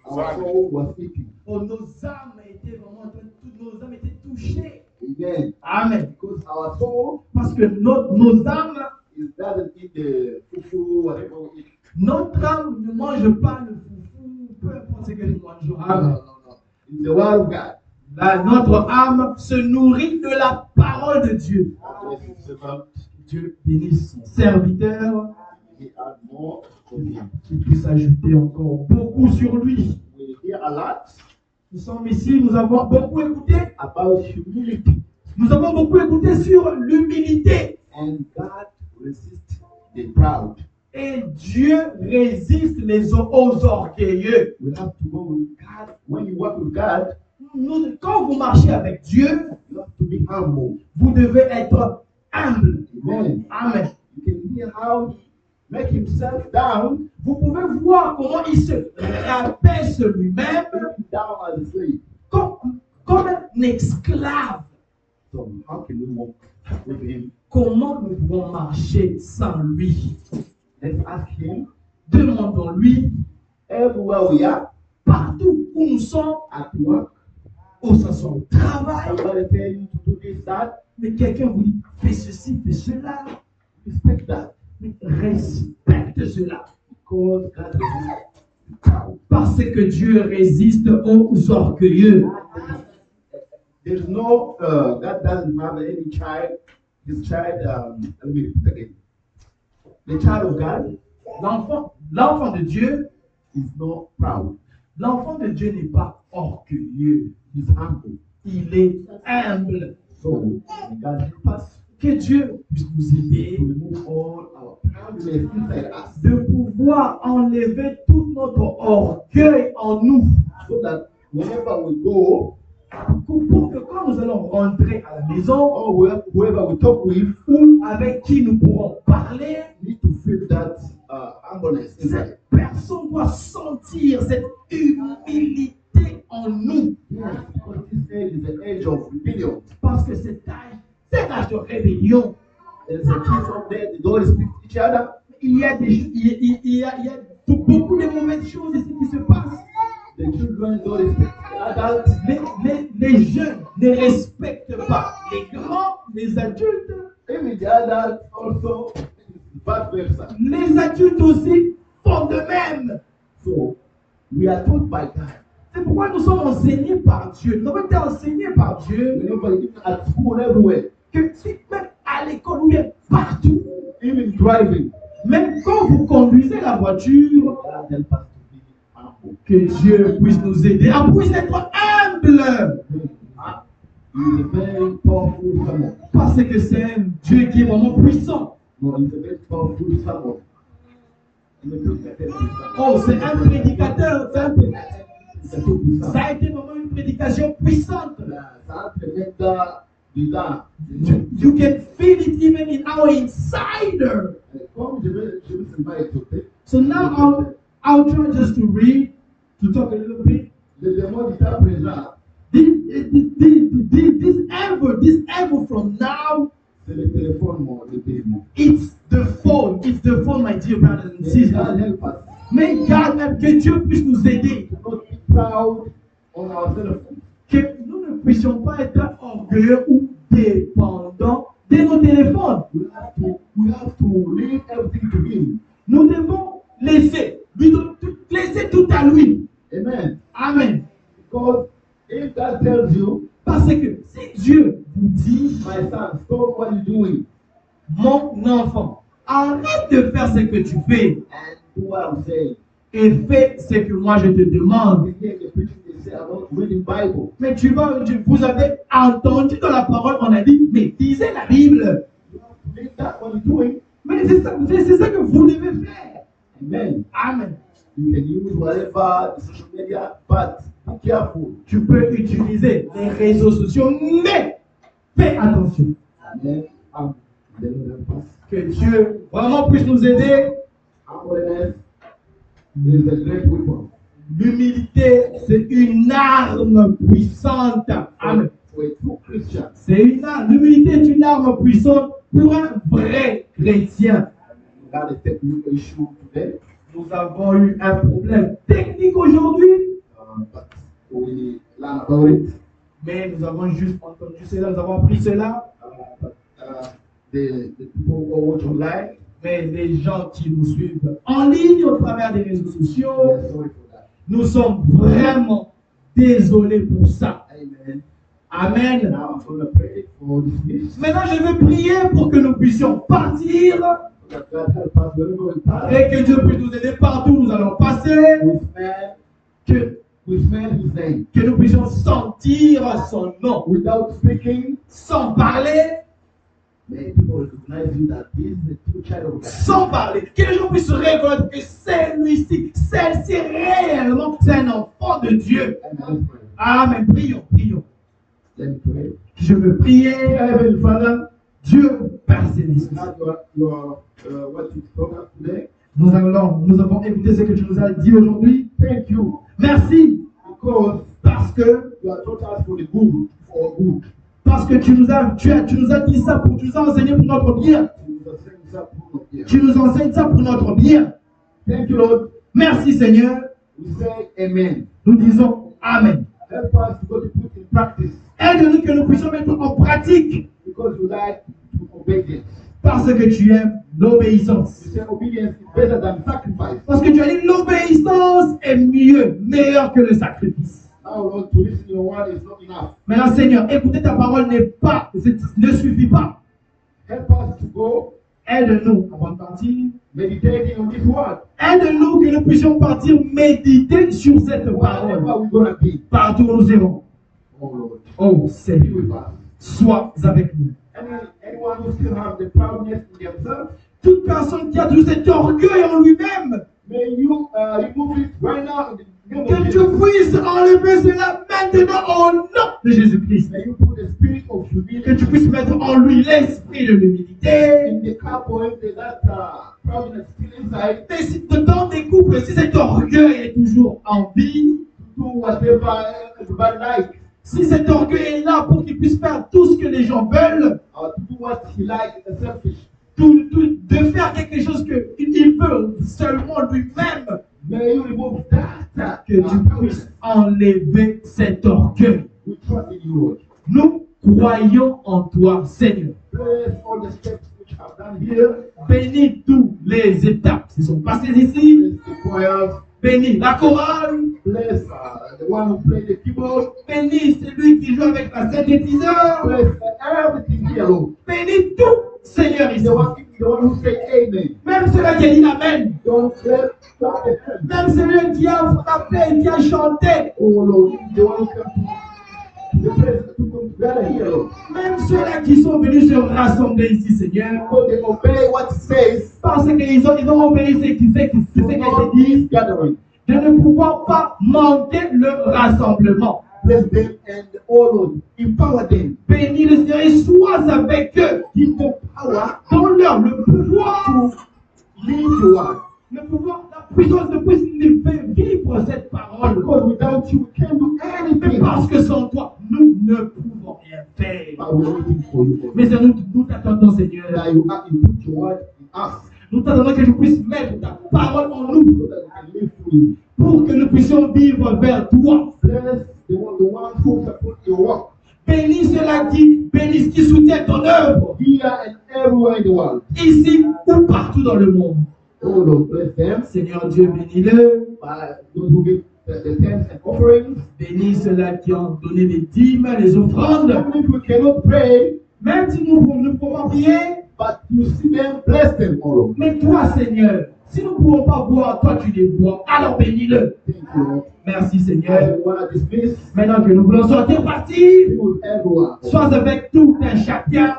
Our soul was eating. Nos âmes étaient vraiment, toutes nos âmes étaient touchées. Amen. Amen. Because our soul Parce que nos âmes, doesn't eat the fufu, whatever we eat. notre âme ne mange pas le foufou, peu peu importe ce que nous mangeons. No, Amen. no, no. It's the word of God. Notre âme se nourrit de la parole de Dieu. Bless his servant. Dieu bénisse son serviteur, He had more to him. qu'il puisse ajouter encore beaucoup sur lui. We hear a lot Nous sommes ici, nous avons beaucoup écouté. about humility, Nous avons beaucoup écouté sur l'humilité. and God resists the proud. Et Dieu résiste aux orgueilleux. We have to go with God. When you walk with God, Quand vous marchez avec Dieu, you have to be humble. vous devez être humble. Amen. Amen. You can hear how he make himself down, Vous pouvez voir comment il se rabaisse lui-même down as a slave. comme un esclave. So how can we walk with him? Comment nous pouvons marcher sans lui? Let's ask him. Demandons-lui Everywhere we are, partout où nous sommes, at work, au sens au travail. somebody tell you to do this, that, Mais quelqu'un vous dit fais ceci, fais cela. respect that. Mais respecte cela. Because God resists the proud. Parce que Dieu résiste aux orgueilleux. There's no, God doesn't have any child. His child, let me repeat again. The child of God L'enfant de Dieu, is not proud. l'enfant de Dieu n'est pas orgueilleux. He's humble. Il est humble. So, may God help us Que Dieu puisse nous to aider remove all our proudness inside us, de pouvoir enlever tout notre orgueil en nous. so that whenever we go, Pour que quand nous allons rentrer à la maison or whoever we talk with, ou avec qui nous pourrons parler, need to feel that humbleness inside. cette personne doit sentir cette humilité en nous. Yes, because this age is the age of rebellion. Parce que cet âge de rébellion, There's a kids out there, they don't respect each other. il y a beaucoup de mauvaises choses ici qui se passent. The children don't respect the adults. Les jeunes ne respectent pas les grands, les adultes. Even the adults also, vice versa. Les adultes aussi font de même. So, we are taught by God. C'est pourquoi nous sommes enseignés par Dieu. Nous avons été enseignés par Dieu Whenever, even at school, everywhere, que si même à l'école ou bien partout, even driving, même quand vous conduisez la voiture, God help us to be humble. que Dieu puisse nous aider à puisse être humble. He is a very powerful someone. Parce que c'est un Dieu qui est vraiment puissant. No, he's a very powerful someone. Il est prédicateur puissant. Oh, c'est un prédicateur. C'est un peu puissant. Ça a été vraiment une prédication puissante. Ça entre même dedans. You can feel it even in our insider. Comme je vais seulement écouter, So now I'll try just to read, to talk a little bit. le démon du temps présent, This ever from now, c'est le téléphone, le téléphone. it's the phone, my dear brothers and Mais sisters. God help us Mais God, même que Dieu puisse nous aider, to not be proud on ourselves. que nous ne puissions pas être orgueilleux ou dépendants de nos téléphones. We have to leave everything to Him. Nous devons laisser tout à lui. Amen. Amen. Because if God tells you, Parce que si Dieu vous dit, my son, stop what you're doing mon enfant, arrête de faire ce que tu fais and do what I'm saying. et fais ce que moi je te demande. We hear the preaching they say about reading Bible. Mais vous avez entendu dans la parole, on a dit, mais lisez la Bible. You have to leave that what you're doing. Mais c'est ça que vous devez faire. Amen. Amen. You can use whatever the social media, but be careful. Tu peux utiliser les réseaux sociaux, mais fais attention. Amen. The Lord help us. Que Dieu vraiment puisse nous aider. Humbleness is a great weapon L'humilité, c'est une arme puissante. Amen. for a true Christian. C'est une arme. L'humilité est une arme puissante pour un vrai chrétien. We got a technical issue today, Nous avons eu un problème technique aujourd'hui, but we learn about it. mais nous avons juste entendu cela, nous avons appris cela. But the people who watch online, Mais les gens qui nous suivent en ligne au travers des réseaux we sociaux, are sorry for that. Nous sommes vraiment désolés pour ça. Amen. Amen. Now I'm going to pray for this mission. Maintenant, je vais prier pour que nous puissions partir That God help us wherever we pass. et que Dieu puisse nous aider partout où nous allons passer. With man his name. Que nous puissions sentir son nom Without speaking, sans parler. may people recognize you that this is the true child of God. Sans parler, que les gens puissent reconnaître que celui-ci, celle-ci réellement, c'est un enfant de Dieu. Amen. Let's pray. Amen. Prions, prions. Let me pray. Je veux prier, Heavenly Father, Dieu, Père Céleste. now what you spoke of today. Nous avons écouté ce que tu nous as dit aujourd'hui. Thank you Merci, because parce que you have taught us for the good, for good. tu nous as dit ça tu nous as enseigné pour notre bien. You have sent us up for good. Tu nous enseignes ça pour notre bien. Thank you, Lord. Merci Seigneur. We say amen. Nous disons Amen. Help us to go to put in practice Aide-nous que nous puissions mettre en pratique because you like to obedience. parce que tu aimes l'obéissance. You say obedience is better than sacrifice. Parce que tu as dit l'obéissance est meilleure que le sacrifice. Now, Lord, to listen to your word is not enough. Maintenant Seigneur, écouter ta parole ne suffit pas. Help us to go Aide-nous avant de partir. meditating on this word. Aide-nous que nous puissions partir méditer sur cette Wherever parole. we're going to be. Partout où nous irons. Oh, Lord. Oh Be Seigneur, with us. sois avec nous. Anyone who still have the proudness in themselves, Toute personne qui a tout cet orgueil en lui-même, may you remove it right now in the name of que tu Jesus. puisses enlever cela maintenant au nom de Jésus-Christ. May you put the spirit of Que tu humility puisses mettre en lui l'esprit de l'humilité. in the couple, if that proudness still inside, Mais si dans des couples, si cet orgueil est toujours en vie, to do whatever everybody likes, si cet orgueil est là pour qu'il puisse faire tout ce que les gens veulent, or to do what he likes, selfish. de faire quelque chose qu'il veut seulement lui-même, May you remove that que tu puisses enlever cet orgueil. We trust in you, Lord. Nous croyons en toi, Seigneur. Bless all the steps which have done here. Bénis toutes les étapes qui sont passées ici. Bless the choirs. Bénis la chorale. Bless the one who played the keyboard. Bénis celui qui joue avec la synthétiseur. Bless everything here, Lord. Bénis tout, Seigneur, ici. The one who said amen. Même celui qui a dit Amen. Don't clap the hands. Même celui qui a frappé, qui a chanté. Oh Lord, the one who came to the place to come together here, Lord. Même ceux-là qui sont venus se rassembler ici, Seigneur. Because they obey what it says. Parce qu'ils ont obéi ce qui a été dit. Gathering. De ne pouvoir pas manquer le rassemblement. Bless them and oh Lord, empower them. Bénis le Seigneur et sois avec eux. Give them power Donne-leur le pouvoir. to lead your word. Le pouvoir, la puissance de vivre cette parole. Because without you, we can't do Mais anything. parce que sans toi, nous ne pouvons rien faire. But we're waiting for you, Lord. Mais nous t'attendons, Seigneur. That you put your word in us Nous t'attendons que tu puisses mettre ta parole en nous so that we can live through you. pour que nous puissions vivre vers toi. Bless the one who support your work Bénis ceux-là qui soutiennent ton œuvre, here and everywhere in the world. ici ou partout dans le monde. Oh Lord, bless them. Seigneur Dieu, bénis-le. Those who give the thanks and offerings. Bénis ceux-là qui ont donné les dîmes, les offrandes. Even if we cannot pray, Même si nous ne pouvons pas prier, but you see them, bless them, oh Lord. mais toi, Seigneur, si nous ne pouvons pas voir, toi tu les vois, alors bénis-le. Thank you, Lord. Merci, I Seigneur. want to dismiss Maintenant que nous voulons sortir partir, be with everyone. sois avec tout un chacun.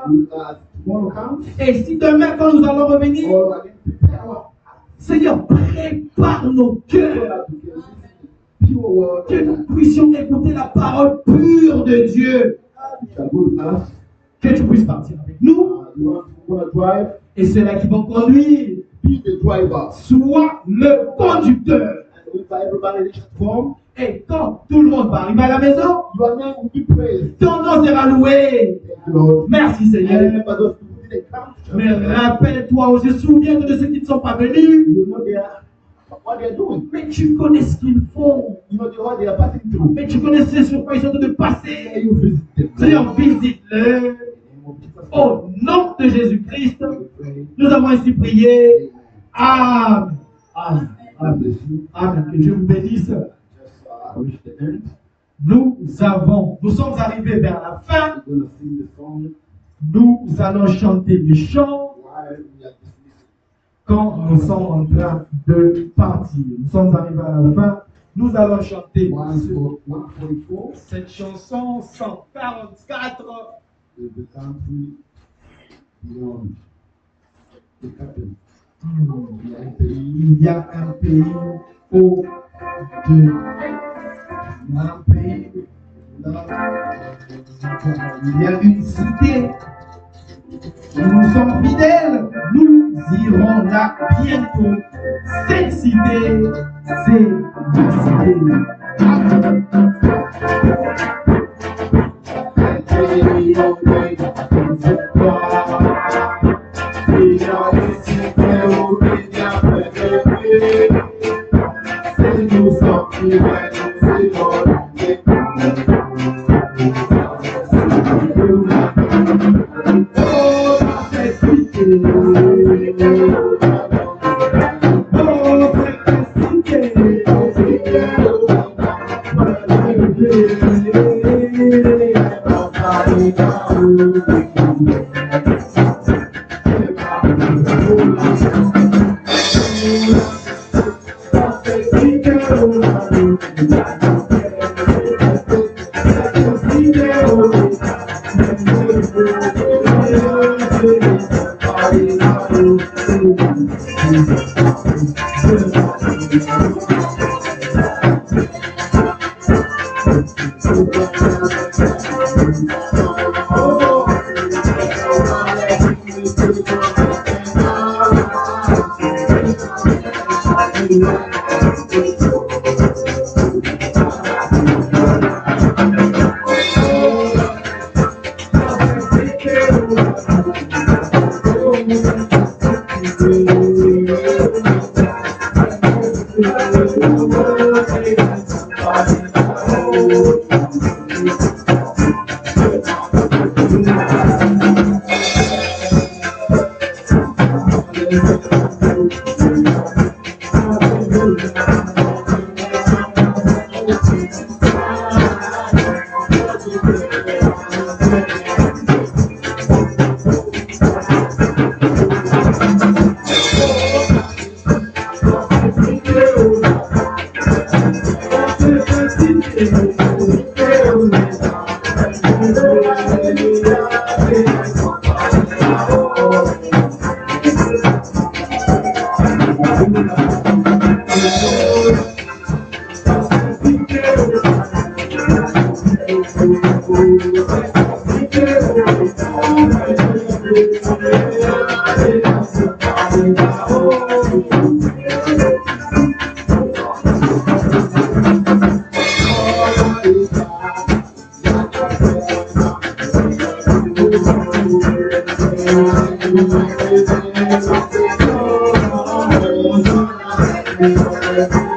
Tomorrow comes. Et si demain, quand nous allons revenir, Oh Lord, I need to prepare our Seigneur, prépare nos so cœurs, that we can listen to the pure word que nous puissions écouter la parole pure de Dieu, which are good with us. que tu puisses partir avec nous. You want to drive, Et ceux-là qui vont conduire, be the driver. sois le conducteur. And if everybody reaches home, Et quand tout le monde va arriver à la maison, your name will be praised. ton nom sera loué. Thank you, Lord. Merci, I Seigneur. remember those people who didn't come to Mais church. rappelle-toi aussi, souviens-toi de ceux qui ne sont pas venus. You know what they are doing. Mais tu connais ce qu'ils font. You know what they are passing through. Mais tu connais ce sur quoi ils sont en train de May passer. you visit them. Seigneur, visite-le. In the name of Jesus. Au nom de Jésus-Christ, we pray. nous avons ainsi prié. Amen. Amen. God Amen. bless you. Amen. Que Dieu vous bénisse. reached the end. Nous sommes arrivés vers la fin. We're going to sing the song Nous allons chanter des chants while we are dismissing. quand nous sommes en train de partir. Nous sommes arrivés à la fin. Nous allons chanter 144 cette chanson 144. is the country beyond the captain. Il y a un pays au-delà. Il y a un pays il y a une cité où nous sommes fidèles. Nous irons là bientôt. Cette cité, c'est la cité. Thank you.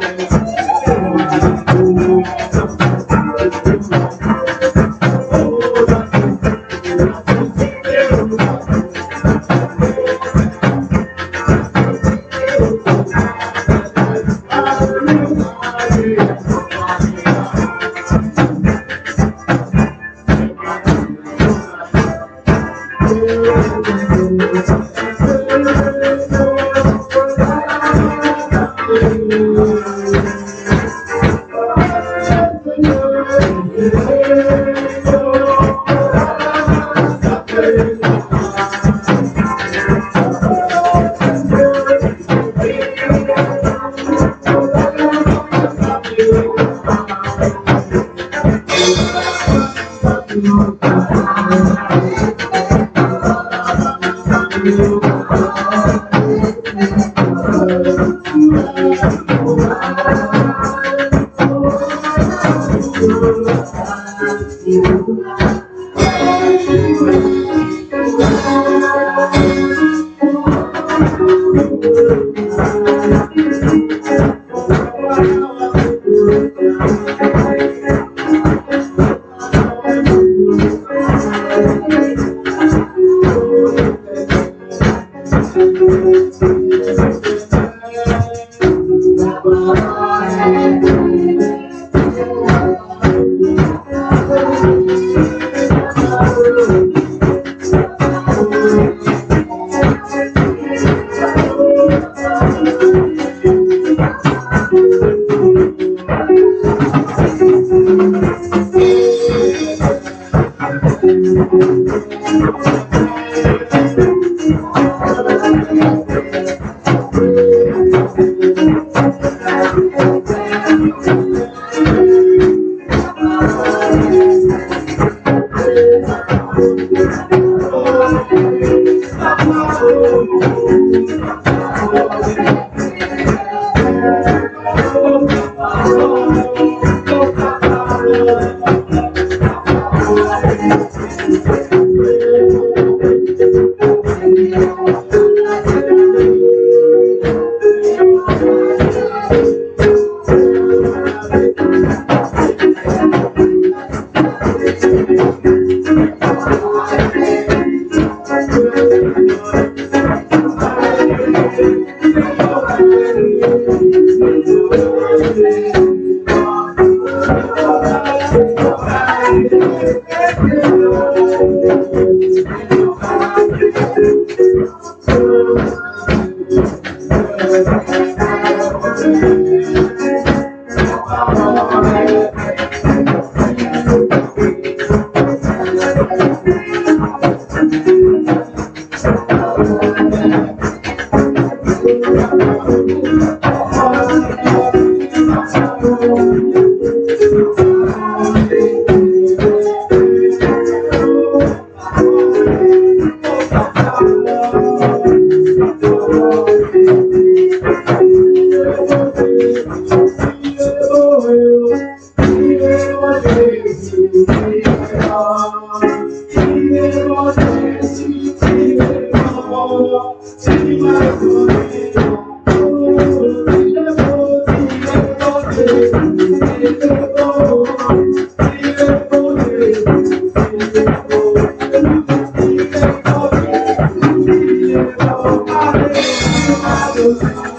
Hallelujah.